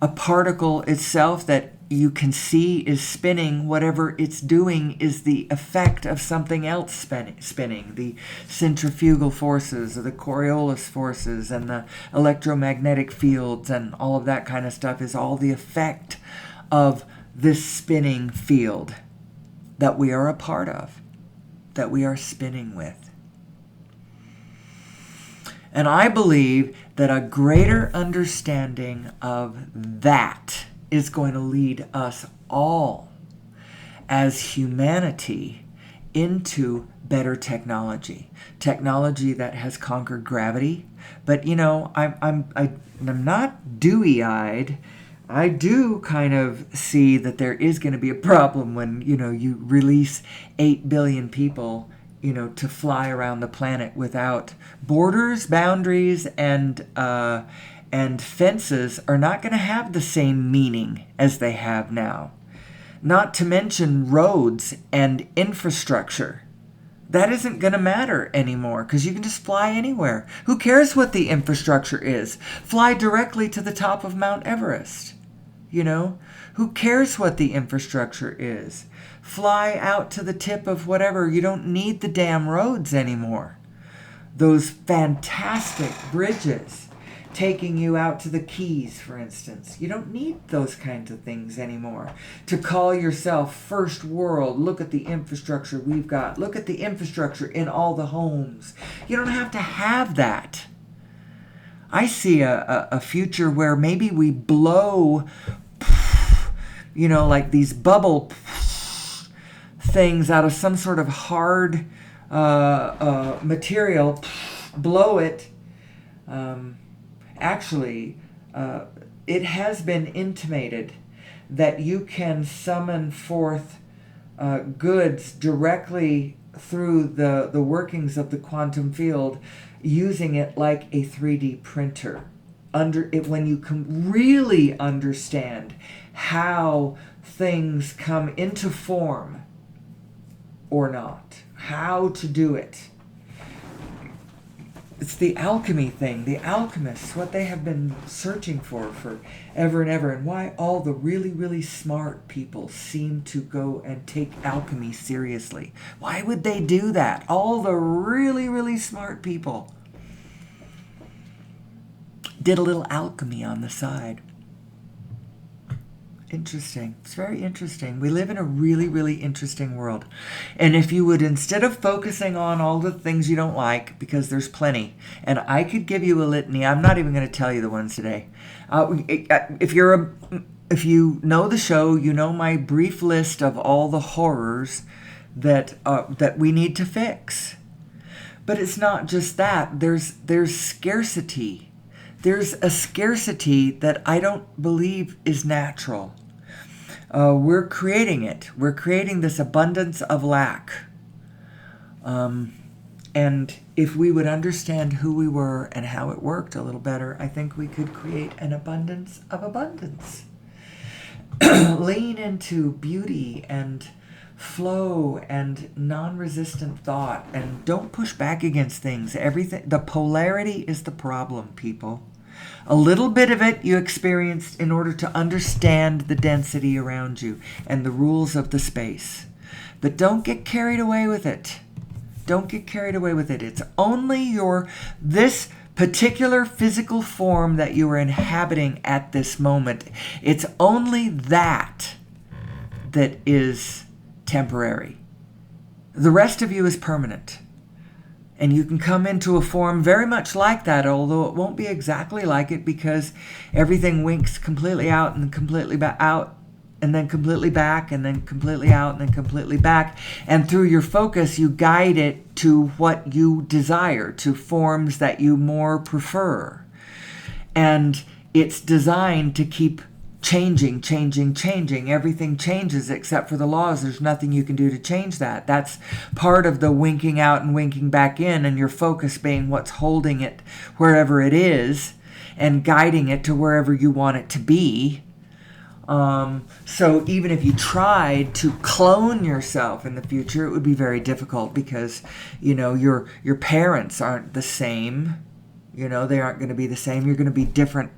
a particle itself that you can see is spinning, whatever it's doing is the effect of something else spinning. The centrifugal forces, or the Coriolis forces, and the electromagnetic fields, and all of that kind of stuff is all the effect of this spinning field that we are a part of, that we are spinning with. And I believe that a greater understanding of that is going to lead us all as humanity into better technology that has conquered gravity. But I'm not dewy-eyed. I do kind of see that there is going to be a problem when you release 8 billion people to fly around the planet without borders, boundaries, and fences are not going to have the same meaning as they have now. Not to mention roads and infrastructure. That isn't going to matter anymore because you can just fly anywhere. Who cares what the infrastructure is? Fly directly to the top of Mount Everest. Who cares what the infrastructure is? Fly out to the tip of whatever. You don't need the damn roads anymore. Those fantastic bridges taking you out to the Keys, for instance. You don't need those kinds of things anymore. To call yourself first world, look at the infrastructure we've got. Look at the infrastructure in all the homes. You don't have to have that. I see a future where maybe we blow, like these bubble things out of some sort of hard material, blow it. Actually, it has been intimated that you can summon forth goods directly through the workings of the quantum field, using it like a 3D printer. When you can really understand how things come into form or not, how to do it. It's the alchemy thing, the alchemists, what they have been searching for ever and ever, and why all the really, really smart people seem to go and take alchemy seriously. Why would they do that? All the really, really smart people did a little alchemy on the side. Interesting. It's very interesting. We live in a really, really interesting world. And if you would, instead of focusing on all the things you don't like, because there's plenty, and I could give you a litany, I'm not even going to tell you the ones today. If you know the show, you know my brief list of all the horrors that we need to fix. But it's not just that. There's scarcity. There's a scarcity that I don't believe is natural. We're creating it. We're creating this abundance of lack. And if we would understand who we were and how it worked a little better, I think we could create an abundance of abundance. Lean into beauty and flow and non-resistant thought, and don't push back against things. The polarity is the problem, people. A little bit of it you experienced in order to understand the density around you and the rules of the space. But don't get carried away with it. Don't get carried away with it. It's only this particular physical form that you are inhabiting at this moment. It's only that is temporary. The rest of you is permanent. And you can come into a form very much like that, although it won't be exactly like it, because everything winks completely out and completely out, and then completely back, and then completely out, and then completely back. And through your focus, you guide it to what you desire, to forms that you more prefer. And it's designed to keep changing, changing, changing. Everything changes except for the laws. There's nothing you can do to change that. That's part of the winking out and winking back in, and your focus being what's holding it wherever it is and guiding it to wherever you want it to be. So even if you tried to clone yourself in the future, it would be very difficult because, your parents aren't the same. They aren't going to be the same. You're going to be different.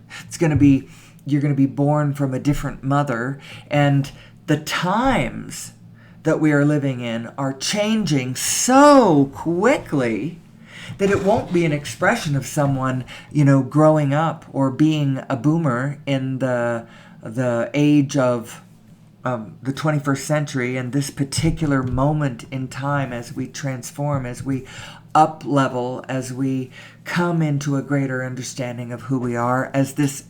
You're going to be born from a different mother. And the times that we are living in are changing so quickly that it won't be an expression of someone, growing up or being a boomer in the age of the 21st century and this particular moment in time as we transform, as we up level, as we come into a greater understanding of who we are, as this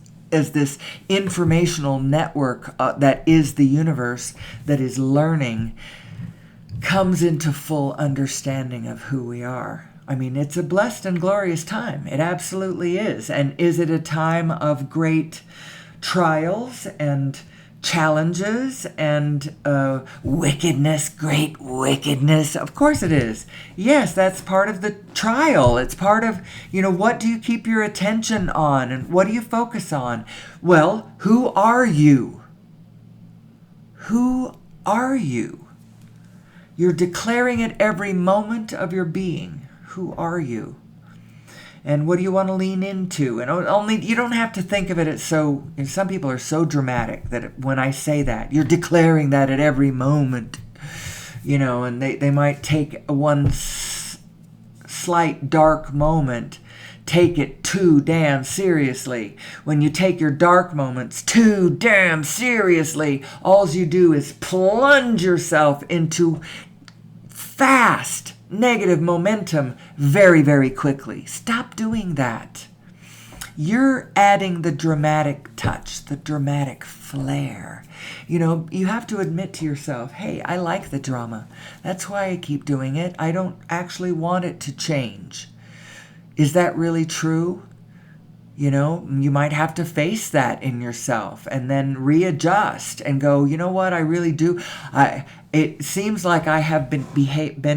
informational network that is the universe, that is learning, comes into full understanding of who we are. I mean, it's a blessed and glorious time. It absolutely is. And is it a time of great trials and challenges and wickedness, great wickedness? Of course it is. Yes, that's part of the trial. It's part of, what do you keep your attention on and what do you focus on? Well, who are you? Who are you? You're declaring it every moment of your being. Who are you? And what do you want to lean into? And only you don't have to think of it as so. Some people are so dramatic that when I say that, you're declaring that at every moment, and they might take one slight dark moment, take it too damn seriously. When you take your dark moments too damn seriously, all you do is plunge yourself into fast negative momentum very, very quickly. Stop doing that. You're adding the dramatic touch, the dramatic flair. You have to admit to yourself, hey, I like the drama. That's why I keep doing it. I don't actually want it to change. Is that really true? You might have to face that in yourself and then readjust and go, what, I really do. It seems like I have been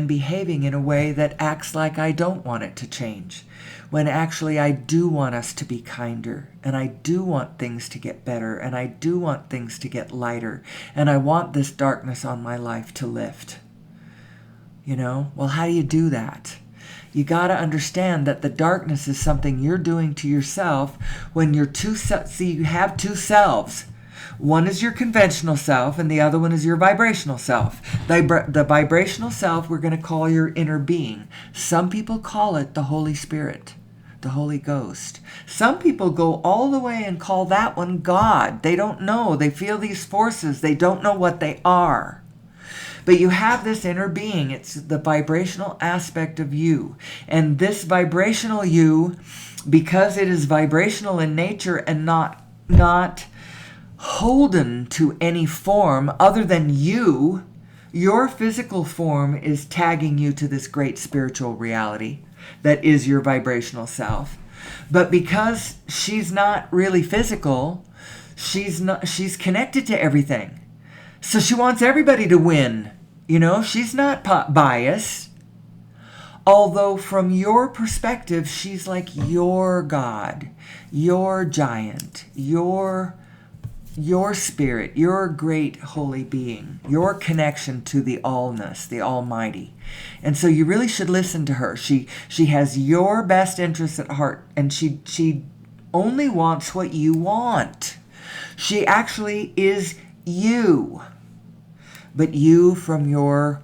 behaving in a way that acts like I don't want it to change, when actually I do want us to be kinder, and I do want things to get better, and I do want things to get lighter, and I want this darkness on my life to lift. Well, how do you do that? You got to understand that the darkness is something you're doing to yourself when you're you have two selves. One is your conventional self and the other one is your vibrational self. The vibrational self we're going to call your inner being. Some people call it the Holy Spirit, the Holy Ghost. Some people go all the way and call that one God. They don't know. They feel these forces. They don't know what they are. But you have this inner being. It's the vibrational aspect of you. And this vibrational you, because it is vibrational in nature and not holden to any form other than you, your physical form is tagging you to this great spiritual reality that is your vibrational self. But because she's not really physical, she's connected to everything. So she wants everybody to win. She's not biased. Although from your perspective, she's like your God, your giant, your spirit, your great holy being, your connection to the allness, the almighty. And so you really should listen to her. She has your best interests at heart, and she only wants what you want. She actually is you. But you from your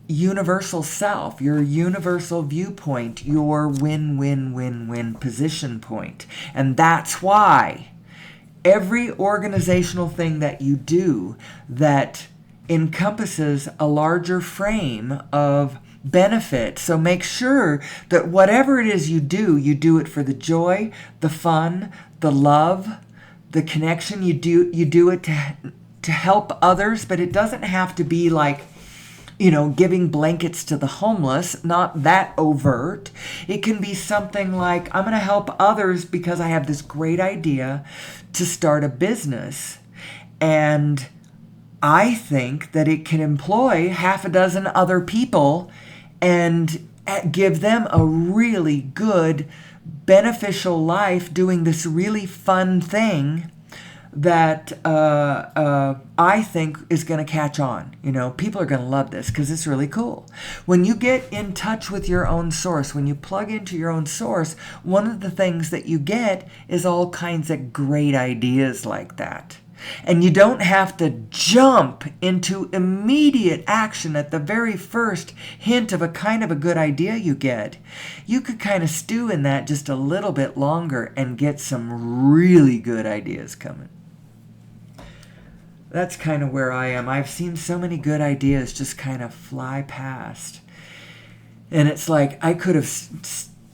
universal self, your universal viewpoint, your win-win-win-win position point. And that's why every organizational thing that you do that encompasses a larger frame of benefit. So make sure that whatever it is you do it for the joy, the fun, the love, the connection. You do it to help others, but it doesn't have to be like, giving blankets to the homeless, not that overt. It can be something like, I'm going to help others because I have this great idea to start a business. And I think that it can employ half a dozen other people and give them a really good, beneficial life doing this really fun thing that I think is going to catch on. People are going to love this because it's really cool. When you get in touch with your own source, when you plug into your own source, one of the things that you get is all kinds of great ideas like that. And you don't have to jump into immediate action at the very first hint of a kind of a good idea you get. You could kind of stew in that just a little bit longer and get some really good ideas coming. That's kind of where I am. I've seen so many good ideas just kind of fly past. And it's like I could have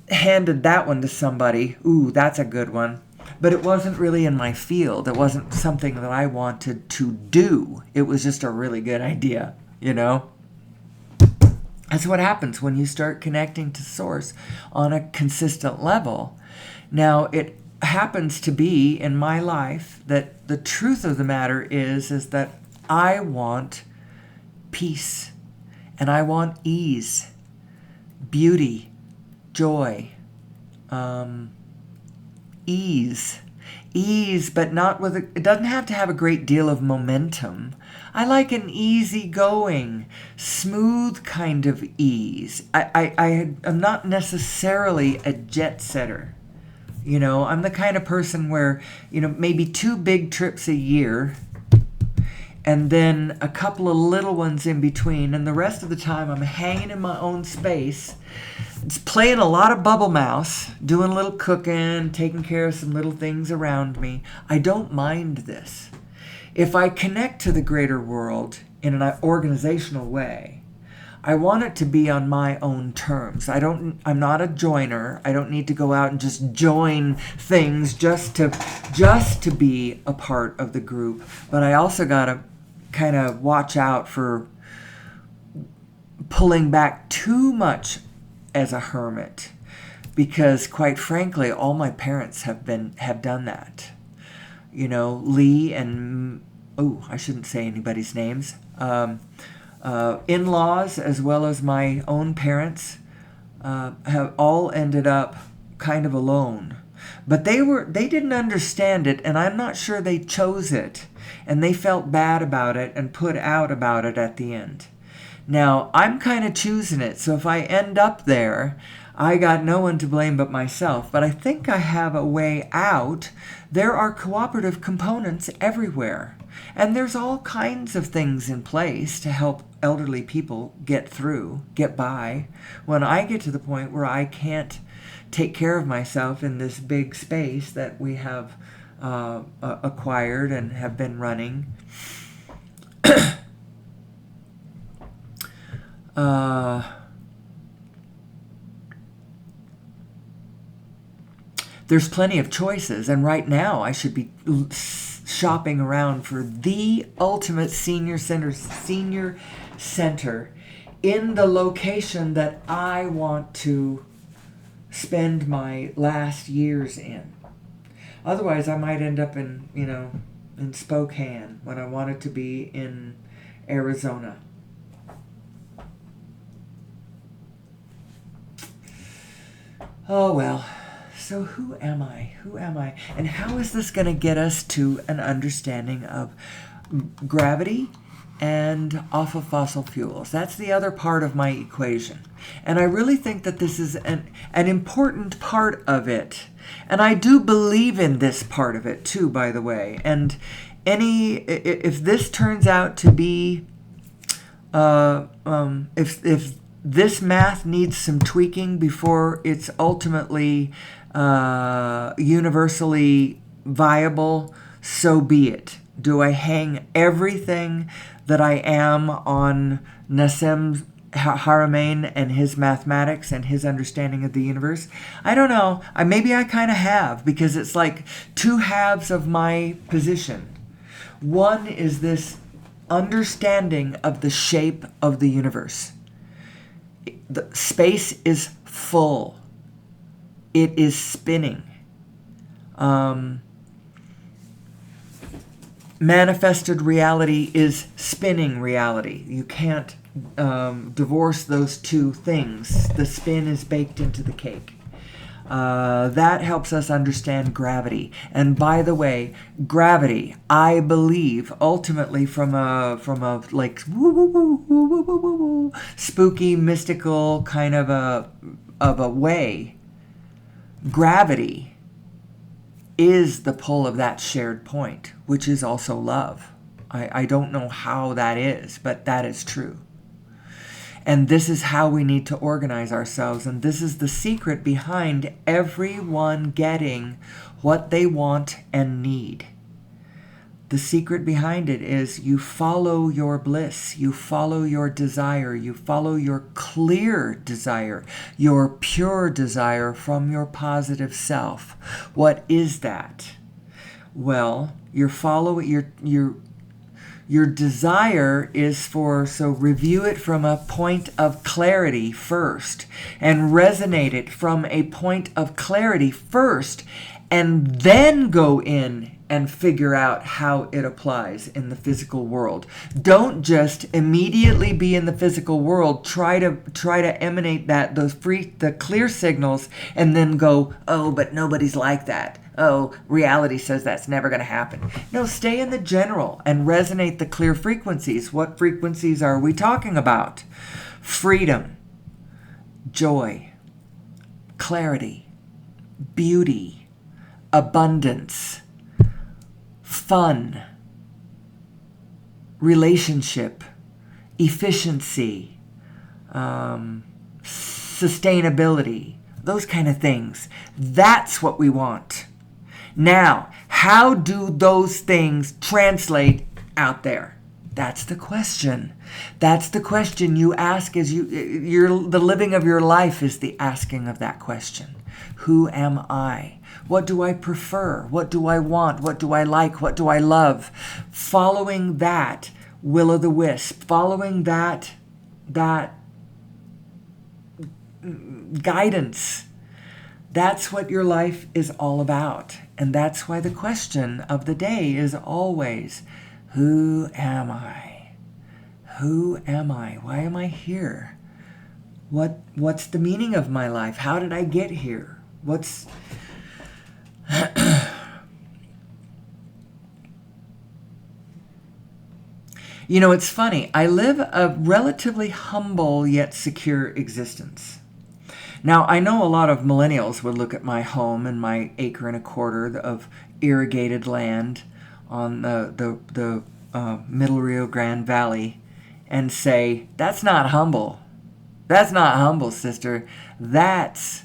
handed that one to somebody. Ooh, that's a good one. But it wasn't really in my field. It wasn't something that I wanted to do. It was just a really good idea, That's what happens when you start connecting to Source on a consistent level. Now, it happens to be in my life that the truth of the matter is that I want peace, and I want ease, beauty, joy, ease, but not with it doesn't have to have a great deal of momentum. I like an easygoing, smooth kind of ease. I'm not necessarily a jet setter. I'm the kind of person where, maybe 2 big trips a year and then a couple of little ones in between. And the rest of the time I'm hanging in my own space, just playing a lot of bubble mouse, doing a little cooking, taking care of some little things around me. I don't mind this. If I connect to the greater world in an organizational way, I want it to be on my own terms. I'm not a joiner. I don't need to go out and just join things just to be a part of the group. But I also got to kind of watch out for pulling back too much as a hermit, because quite frankly, all my parents have done that. Lee and I shouldn't say anybody's names. In-laws as well as my own parents have all ended up kind of alone. But they didn't understand it, and I'm not sure they chose it, and they felt bad about it and put out about it at the end. Now, I'm kind of choosing it, so if I end up there, I got no one to blame but myself. But I think I have a way out. There are cooperative components everywhere. And there's all kinds of things in place to help elderly people get by. When I get to the point where I can't take care of myself in this big space that we have acquired and have been running, there's plenty of choices, and right now I should be shopping around for the ultimate senior center in the location that I want to spend my last years in. Otherwise, I might end up in Spokane when I wanted to be in Arizona. Oh well. So who am I? And how is this going to get us to an understanding of gravity and off of fossil fuels? That's the other part of my equation. And I really think that this is an important part of it. And I do believe in this part of it too, by the way. And if this turns out to be, if this math needs some tweaking before it's ultimately universally viable, so be it. Do I hang everything that I am on Nassim Haramein and his mathematics and his understanding of the universe? I don't know. Maybe I kind of have, because it's like 2 halves of my position. One is this understanding of the shape of the universe. The space is full. It is spinning. manifested reality is spinning reality. You can't divorce those two things. The spin is baked into the cake. That helps us understand gravity. And by the way, gravity, I believe, ultimately from a like woo, woo, woo, woo, woo, woo, woo, woo, spooky, mystical kind of a way, gravity is the pull of that shared point, which is also love. I don't know how that is, but that is true. And this is how we need to organize ourselves. And this is the secret behind everyone getting what they want and need. The secret behind it is you follow your bliss, you follow your desire, you follow your clear desire, your pure desire from your positive self. What is that? Well, your desire is so review it from a point of clarity first and resonate it from a point of clarity first, and then go in and figure out how it applies in the physical world. Don't just immediately be in the physical world, try to emanate the clear signals, and then go, oh, but nobody's like that. Oh, reality says that's never going to happen. No, stay in the general and resonate the clear frequencies. What frequencies are we talking about? Freedom, joy, clarity, beauty, abundance, fun, relationship, efficiency, sustainability, those kind of things. That's what we want. Now, how do those things translate out there? That's the question. That's the question you ask as the living of your life is the asking of that question. Who am I? What do I prefer? What do I want? What do I like? What do I love? Following that will-o'-the-wisp, following that guidance. That's what your life is all about. And that's why the question of the day is always, who am I? Who am I? Why am I here? What's the meaning of my life? How did I get here? You know, it's funny. I live a relatively humble yet secure existence. Now, I know a lot of millennials would look at my home and my acre and a quarter of irrigated land on the Middle Rio Grande Valley and say, that's not humble. That's not humble, sister. That's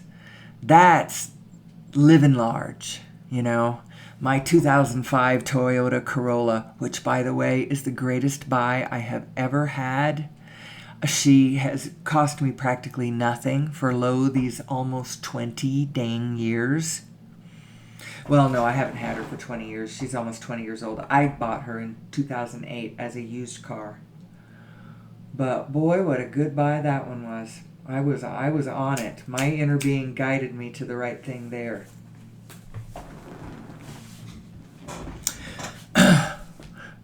living large, you know. My 2005 Toyota Corolla, which, by the way, is the greatest buy I have ever had. She has cost me practically nothing for these almost 20 dang years. Well, no, I haven't had her for 20 years. She's almost 20 years old. I bought her in 2008 as a used car. But boy, what a good buy that one was. I was on it. My inner being guided me to the right thing there.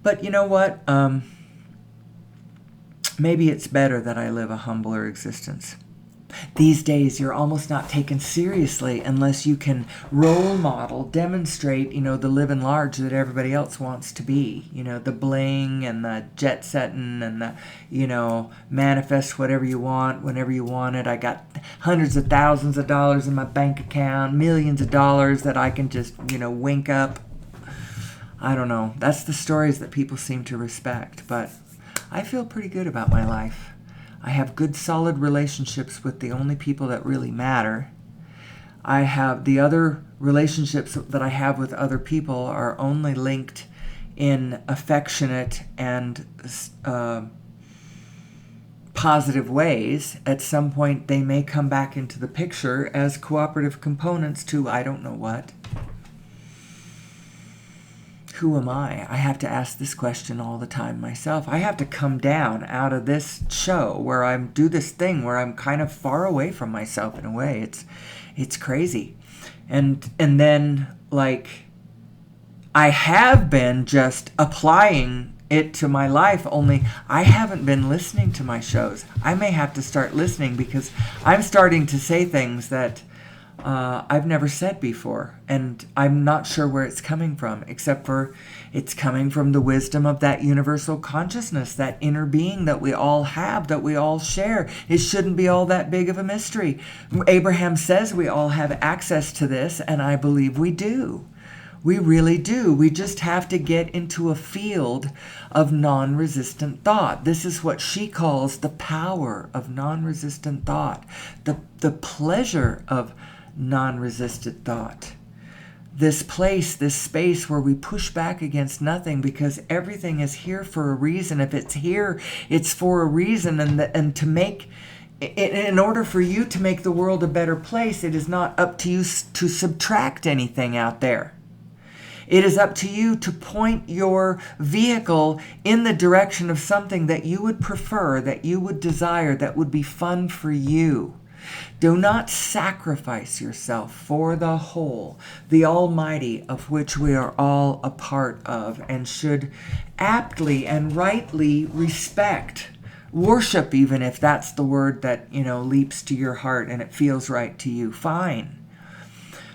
But you know what? Maybe it's better that I live a humbler existence. These days, you're almost not taken seriously unless you can role model, demonstrate, the living large that everybody else wants to be. The bling and the jet setting and the, manifest whatever you want, whenever you want it. I got hundreds of thousands of dollars in my bank account, millions of dollars that I can just, wink up. I don't know. That's the stories that people seem to respect, but I feel pretty good about my life. I have good, solid relationships with the only people that really matter. I have the other relationships that I have with other people are only linked in affectionate and positive ways. At some point, they may come back into the picture as cooperative components to I don't know what. Who am I? I have to ask this question all the time myself. I have to come down out of this show where I do this thing where I'm kind of far away from myself in a way. It's crazy. And then, like, I have been just applying it to my life, only I haven't been listening to my shows. I may have to start listening because I'm starting to say things that I've never said before, and I'm not sure where it's coming from, except for it's coming from the wisdom of that universal consciousness, that inner being that we all have, that we all share. It shouldn't be all that big of a mystery. Abraham says we all have access to this, and I believe we do. We really do. We just have to get into a field of non-resistant thought. This is what she calls the power of non-resistant thought, the pleasure of non-resistant thought. This place, this space where we push back against nothing because everything is here for a reason. If it's here, it's for a reason. And to make, in order for you to make the world a better place, it is not up to you to subtract anything out there. It is up to you to point your vehicle in the direction of something that you would prefer, that you would desire, that would be fun for you. Do not sacrifice yourself for the whole, the Almighty, of which we are all a part of, and should aptly and rightly respect, worship, even if that's the word that, leaps to your heart and it feels right to you. Fine.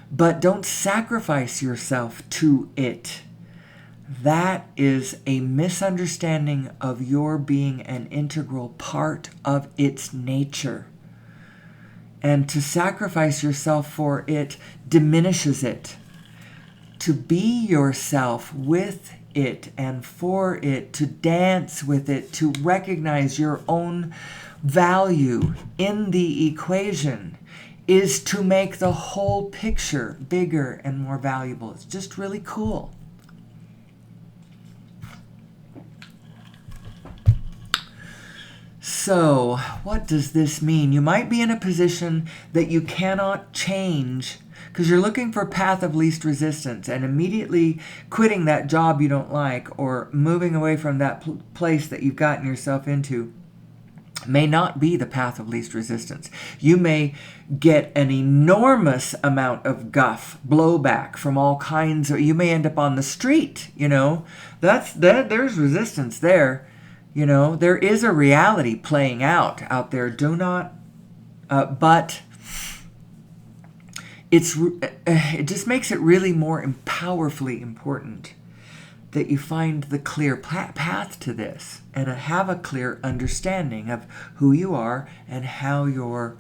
But don't sacrifice yourself to it. That is a misunderstanding of your being an integral part of its nature. And to sacrifice yourself for it diminishes it. To be yourself with it and for it, to dance with it, to recognize your own value in the equation, is to make the whole picture bigger and more valuable. It's just really cool. So, what does this mean? You might be in a position that you cannot change because you're looking for a path of least resistance, and immediately quitting that job you don't like or moving away from that place that you've gotten yourself into may not be the path of least resistance. You may get an enormous amount of guff, blowback from all kinds, or you may end up on the street, there's resistance there. There is a reality playing out there. Do not, but it just makes it really more powerfully important that you find the clear path to this and have a clear understanding of who you are and how your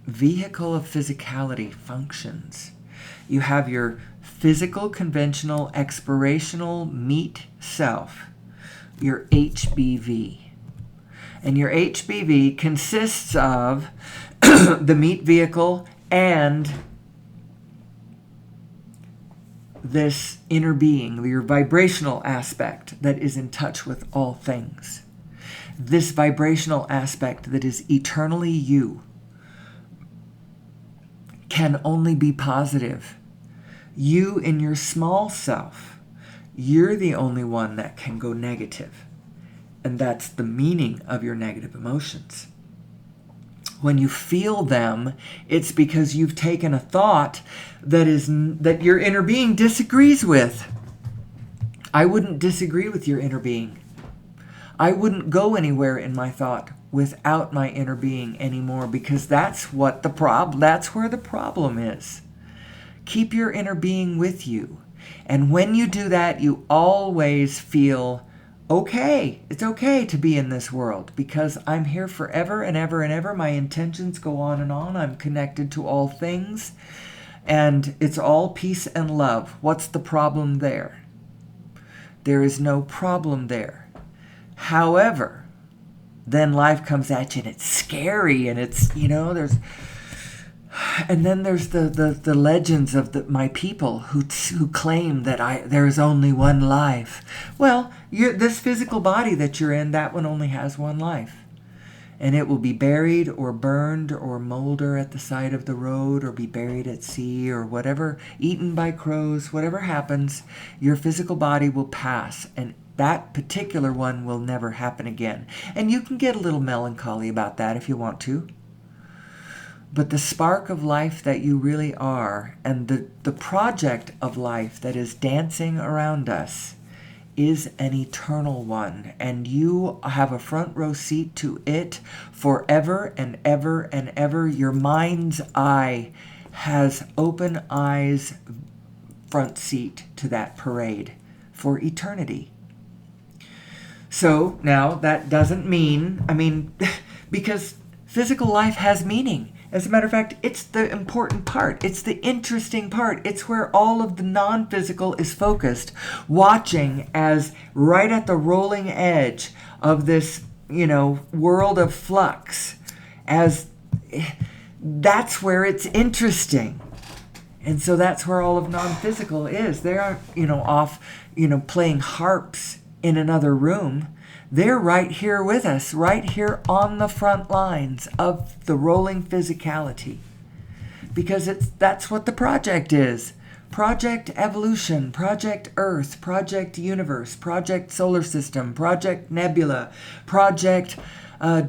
vehicle of physicality functions. You have your physical, conventional, expirational meat self, your HBV. And your HBV consists of the meat vehicle and this inner being, your vibrational aspect that is in touch with all things. This vibrational aspect that is eternally you can only be positive. You in your small self, you're the only one that can go negative. And that's the meaning of your negative emotions. When you feel them, it's because you've taken a thought that your inner being disagrees with. I wouldn't disagree with your inner being. I wouldn't go anywhere in my thought without my inner being anymore, because that's where the problem is. Keep your inner being with you. And when you do that, you always feel okay. It's okay to be in this world because I'm here forever and ever and ever. My intentions go on and on. I'm connected to all things. And it's all peace and love. What's the problem there? There is no problem there. However, then life comes at you and it's scary and it's, there's... And then there's the legends of my people who claim that there is only one life. Well, this physical body that you're in, that one only has one life. And it will be buried or burned or molder at the side of the road or be buried at sea or whatever, eaten by crows, whatever happens, your physical body will pass. And that particular one will never happen again. And you can get a little melancholy about that if you want to. But the spark of life that you really are, and the project of life that is dancing around us, is an eternal one. And you have a front row seat to it forever and ever and ever. Your mind's eye has open eyes, front seat to that parade for eternity. So now that doesn't mean, because physical life has meaning. As a matter of fact, it's the important part. It's the interesting part. It's where all of the non-physical is focused, watching as right at the rolling edge of this, world of flux, as that's where it's interesting. And so that's where all of non-physical is. They aren't, off, playing harps in another room. They're right here with us, right here on the front lines of the rolling physicality. Because that's what the project is. Project Evolution, Project Earth, Project Universe, Project Solar System, Project Nebula, Project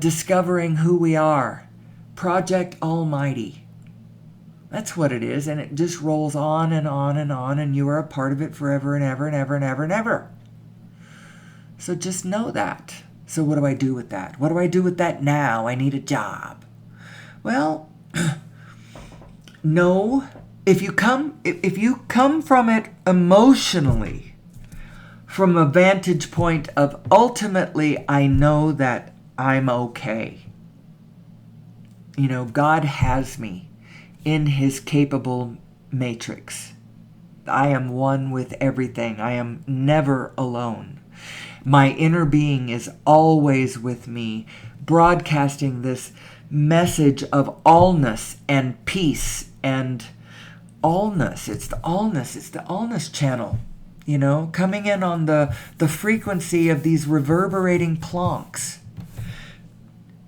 Discovering Who We Are, Project Almighty. That's what it is, and it just rolls on and on and on, and you are a part of it forever and ever and ever and ever and ever. So just know that. So what do I do with that? What do I do with that now? I need a job. Well, no. If you come from it emotionally, from a vantage point of ultimately, I know that I'm okay. God has me in his capable matrix. I am one with everything. I am never alone. My inner being is always with me, broadcasting this message of allness and peace and allness. It's the allness. It's the allness channel, coming in on the frequency of these reverberating plonks,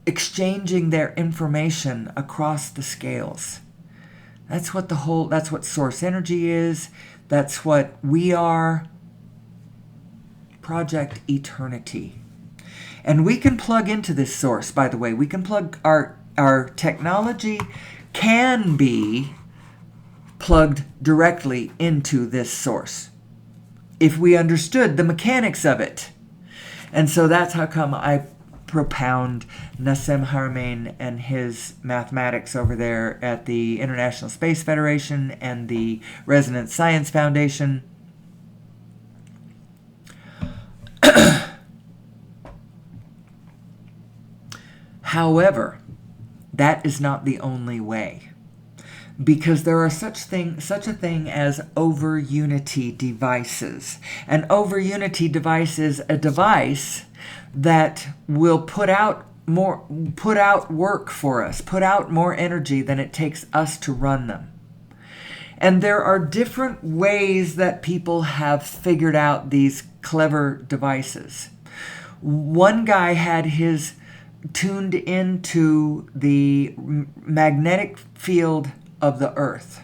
exchanging their information across the scales. That's what source energy is. That's what we are. Project Eternity. And we can plug into this source, by the way. We can plug our technology can be plugged directly into this source if we understood the mechanics of it. And so that's how come I propound Nassim Haramein and his mathematics over there at the International Space Federation and the Resonance Science Foundation. However, that is not the only way, because there are such a thing as over-unity devices. An over-unity device is a device that will put out work for us, put out more energy than it takes us to run them. And there are different ways that people have figured out these clever devices. One guy had his tuned into the magnetic field of the earth,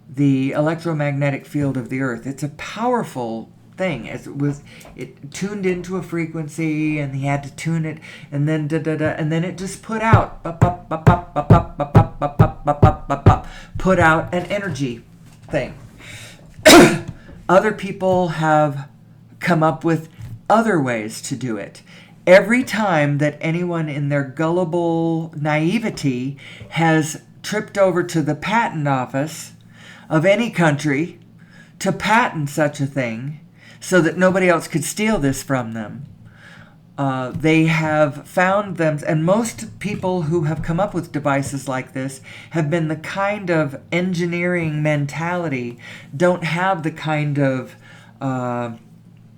the electromagnetic field of the earth. It's a powerful thing. It tuned into a frequency, and he had to tune it, and then and then it just put out put out an energy thing. Other people have come up with other ways to do it. Every time that anyone in their gullible naivety has tripped over to the patent office of any country to patent such a thing so that nobody else could steal this from them, they have found them, and most people who have come up with devices like this have been the kind of engineering mentality, don't have the kind of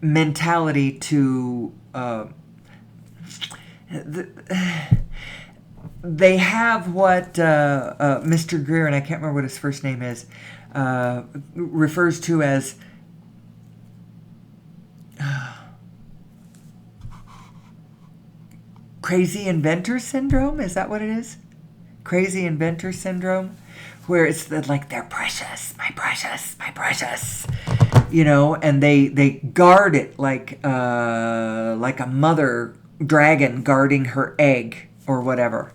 mentality to they have what Mr. Greer, and I can't remember what his first name is, refers to as crazy inventor syndrome. Is that what it is? Crazy inventor syndrome, where it's like, they're precious, my precious, my precious, and they guard it like a mother dragon guarding her egg or whatever.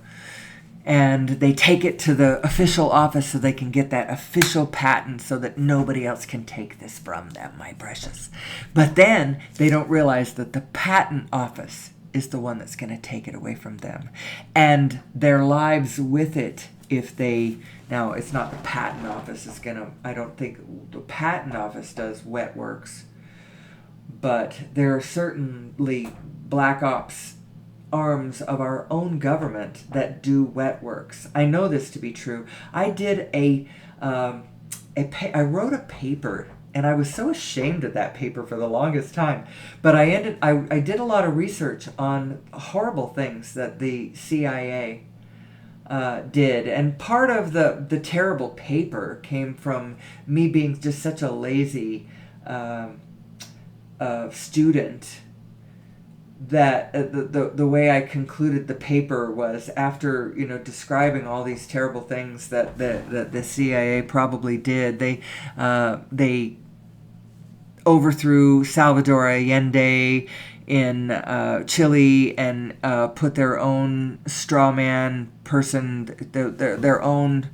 and they take it to the official office so they can get that official patent so that nobody else can take this from them, my precious. But then they don't realize that the patent office is the one that's going to take it away from them, and their lives with it. If they, now it's not the patent office is going to, I don't think the patent office does wet works, but there are certainly black ops arms of our own government that do wet works. I know this to be true. I did I wrote a paper, and I was so ashamed of that paper for the longest time. But I did a lot of research on horrible things that the CIA did, and part of the terrible paper came from me being just such a lazy student, that the way I concluded the paper was, after describing all these terrible things that the CIA probably did, they overthrew Salvador Allende in Chile, and put their own straw man person, their own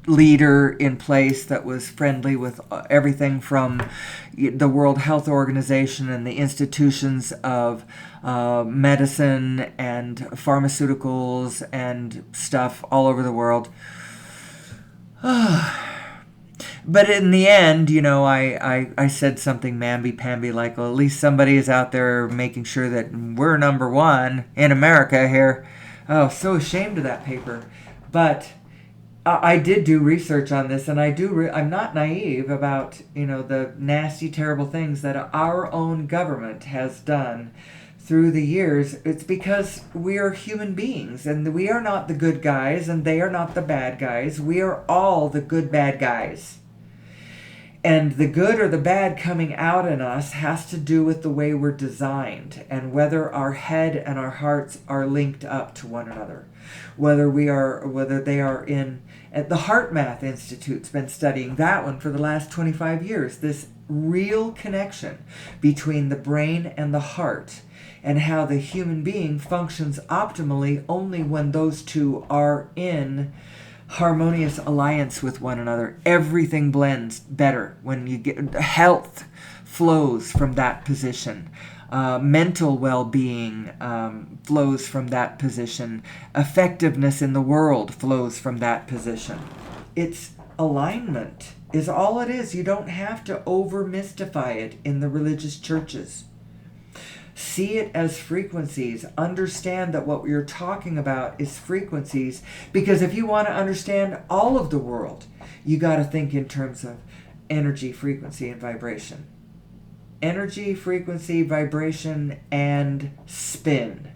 leader in place that was friendly with everything from the World Health Organization and the institutions of medicine and pharmaceuticals and stuff all over the world. But in the end, I said something mamby-pamby like, well, at least somebody is out there making sure that we're number one in America here. Oh, so ashamed of that paper. But I did do research on this, and I'm not naive about, the nasty, terrible things that our own government has done through the years. It's because we are human beings, and we are not the good guys, and they are not the bad guys. We are all the good, bad guys. And the good or the bad coming out in us has to do with the way we're designed, and whether our head and our hearts are linked up to one another. Whether they are in, the Heart Math Institute's been studying that one for the last 25 years, this real connection between the brain and the heart, and how the human being functions optimally only when those two are in harmonious alliance with one another. Everything blends better when you get, health flows from that position. Mental well-being flows from that position. Effectiveness in the world flows from that position. It's alignment is all it is. You don't have to over-mystify it in the religious churches. See it as frequencies. Understand that what we're talking about is frequencies, because if you want to understand all of the world, you got to think in terms of energy, frequency, and vibration. Energy, frequency, vibration, and spin.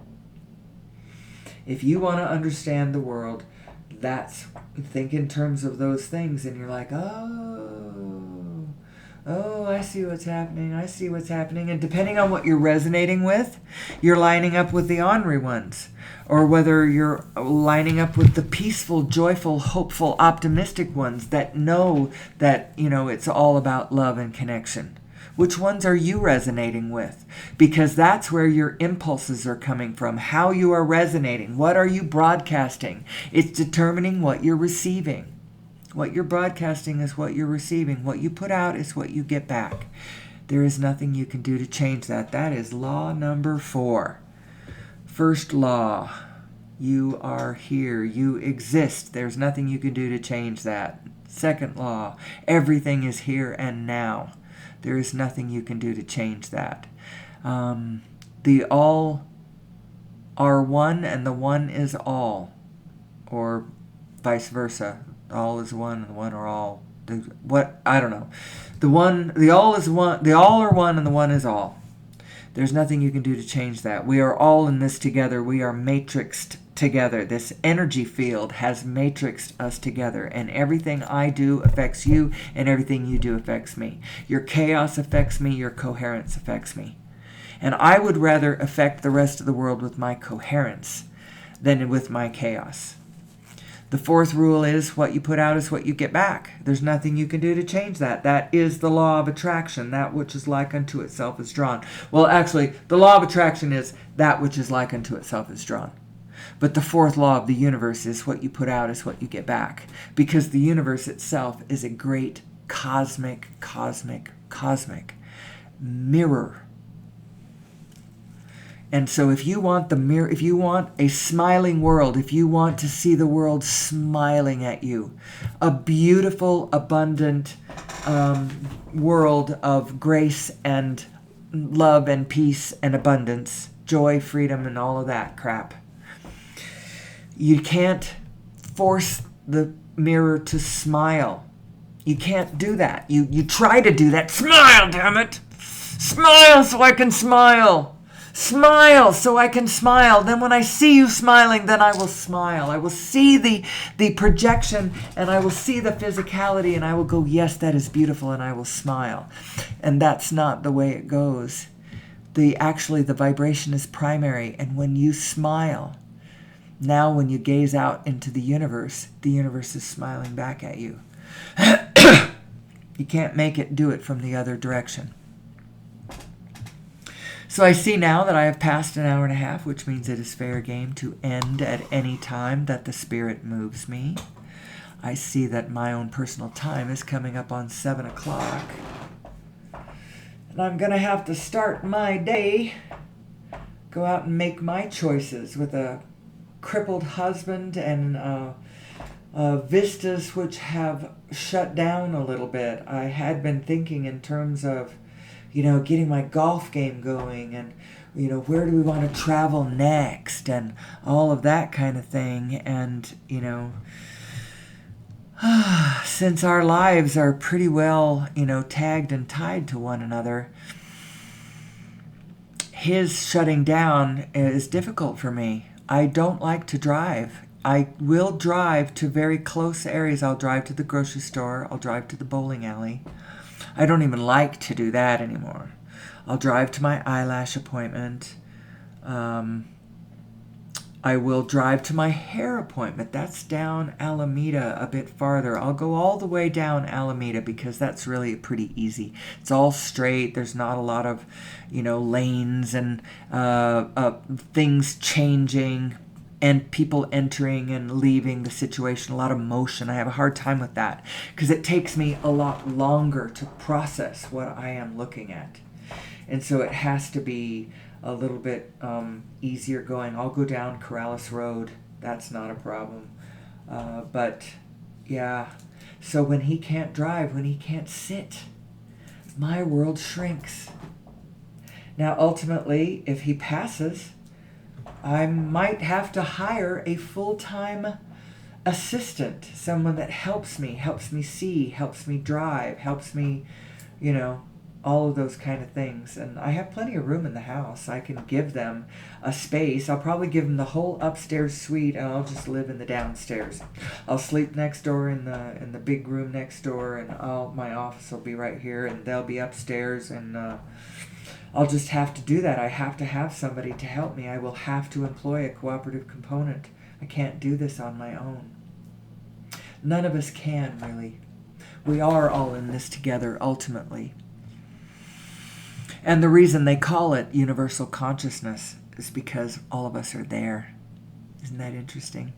If you want to understand the world, think in terms of those things, and you're like, oh, I see what's happening. And depending on what you're resonating with, you're lining up with the ornery ones, or whether you're lining up with the peaceful, joyful, hopeful, optimistic ones that know that, it's all about love and connection. Which ones are you resonating with? Because that's where your impulses are coming from, how you are resonating. What are you broadcasting? It's determining what you're receiving. What you're broadcasting is what you're receiving. What you put out is what you get back. There is nothing you can do to change that. That is law number 4. First law, you are here. You exist. There's nothing you can do to change that. Second law, everything is here and now. There is nothing you can do to change that. The all are one, and the one is all, or vice versa. All is one, and the one are all. I don't know. The all is one. The all are one, and the one is all. There's nothing you can do to change that. We are all in this together. We are matrixed together. This energy field has matrixed us together, and everything I do affects you, and everything you do affects me. Your chaos affects me. Your coherence affects me. And I would rather affect the rest of the world with my coherence than with my chaos. The fourth rule is what you put out is what you get back. There's nothing you can do to change that. That is the law of attraction. That which is like unto itself is drawn. Well, actually, the law of attraction is that which is like unto itself is drawn. But the fourth law of the universe is what you put out is what you get back. Because the universe itself is a great cosmic mirror. And so if you want the mirror, if you want a smiling world, if you want to see the world smiling at you, a beautiful, abundant world of grace and love and peace and abundance, joy, freedom, and all of that crap, you can't force the mirror to smile. You can't do that. You try to do that. Smile, damn it! Smile so I can smile! Smile so I can smile. Then when I see you smiling, then I will smile. I will see the projection, and I will see the physicality, and I will go, yes, that is beautiful, and I will smile. And that's not the way it goes. Actually, the vibration is primary, and when you smile, now when you gaze out into the universe is smiling back at you. You can't make it do it from the other direction. So I see now that I have passed an hour and a half, which means it is fair game to end at any time that the Spirit moves me. I see that my own personal time is coming up on 7 o'clock. And I'm going to have to start my day, go out and make my choices with a crippled husband and vistas which have shut down a little bit. I had been thinking in terms of getting my golf game going and, where do we want to travel next and all of that kind of thing. And, since our lives are pretty well, tagged and tied to one another, his shutting down is difficult for me. I don't like to drive. I will drive to very close areas. I'll drive to the grocery store. I'll drive to the bowling alley. I don't even like to do that anymore. I'll drive to my eyelash appointment. I will drive to my hair appointment. That's down Alameda a bit farther. I'll go all the way down Alameda because that's really pretty easy. It's all straight. There's not a lot of, lanes and things changing and people entering and leaving the situation, a lot of motion. I have a hard time with that because it takes me a lot longer to process what I am looking at. And so it has to be a little bit easier going. I'll go down Corrales Road. That's not a problem. But yeah, so when he can't drive, when he can't sit, my world shrinks. Now, ultimately, if he passes, I might have to hire a full-time assistant, someone that helps me see, helps me drive, helps me, all of those kind of things. And I have plenty of room in the house. I can give them a space. I'll probably give them the whole upstairs suite, and I'll just live in the downstairs. I'll sleep next door in the big room next door, and my office will be right here, and they'll be upstairs, and I'll just have to do that. I have to have somebody to help me. I will have to employ a cooperative component. I can't do this on my own. None of us can, really. We are all in this together, ultimately. And the reason they call it universal consciousness is because all of us are there. Isn't that interesting?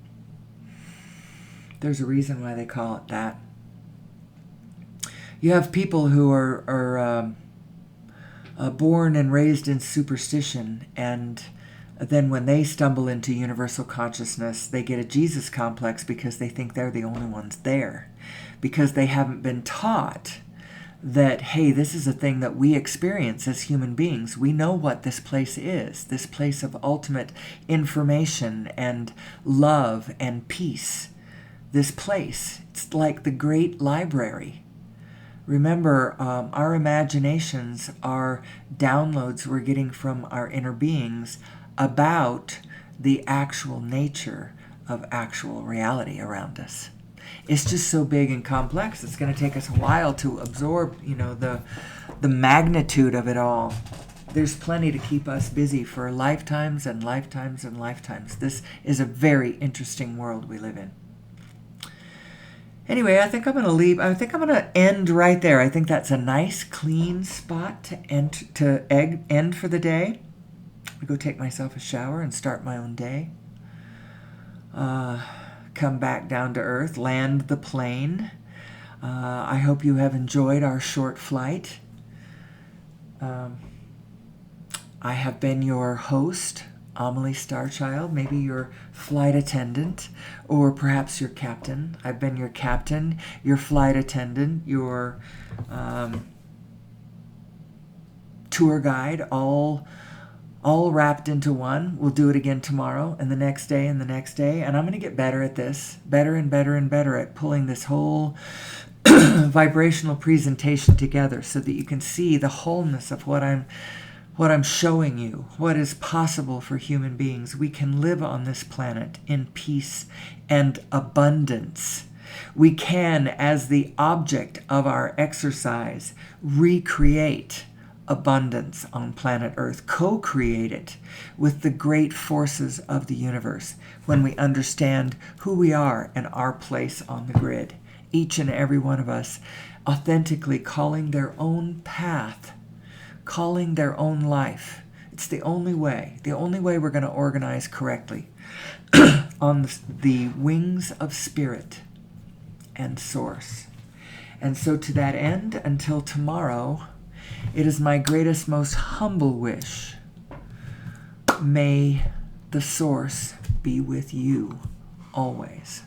There's a reason why they call it that. You have people who are born and raised in superstition, and then when they stumble into universal consciousness, they get a Jesus complex because they think they're the only ones there, because they haven't been taught that, hey, this is a thing that we experience as human beings. We know what this place is, this place of ultimate information and love and peace. This place, it's like the great library. Remember, our imaginations are downloads we're getting from our inner beings about the actual nature of actual reality around us. It's just so big and complex. It's going to take us a while to absorb, the magnitude of it all. There's plenty to keep us busy for lifetimes and lifetimes and lifetimes. This is a very interesting world we live in. Anyway, I think I'm going to leave. I think I'm going to end right there. I think that's a nice, clean spot to end for the day. I go take myself a shower and start my own day. come back down to earth, land the plane. I hope you have enjoyed our short flight. I have been your host, Amelie Starchild, maybe your flight attendant, or perhaps your captain. I've been your captain, your flight attendant, your tour guide, all wrapped into one. We'll do it again tomorrow and the next day and the next day. And I'm going to get better at this, better and better and better at pulling this whole vibrational presentation together so that you can see the wholeness of what I'm showing you, what is possible for human beings. We can live on this planet in peace and abundance. We can, as the object of our exercise, recreate abundance on planet Earth, co-create it with the great forces of the universe when we understand who we are and our place on the grid. Each and every one of us authentically calling their own path, calling their own life. It's the only way we're going to organize correctly on the wings of spirit and source. And so to that end, until tomorrow, it is my greatest, most humble wish. May the source be with you always.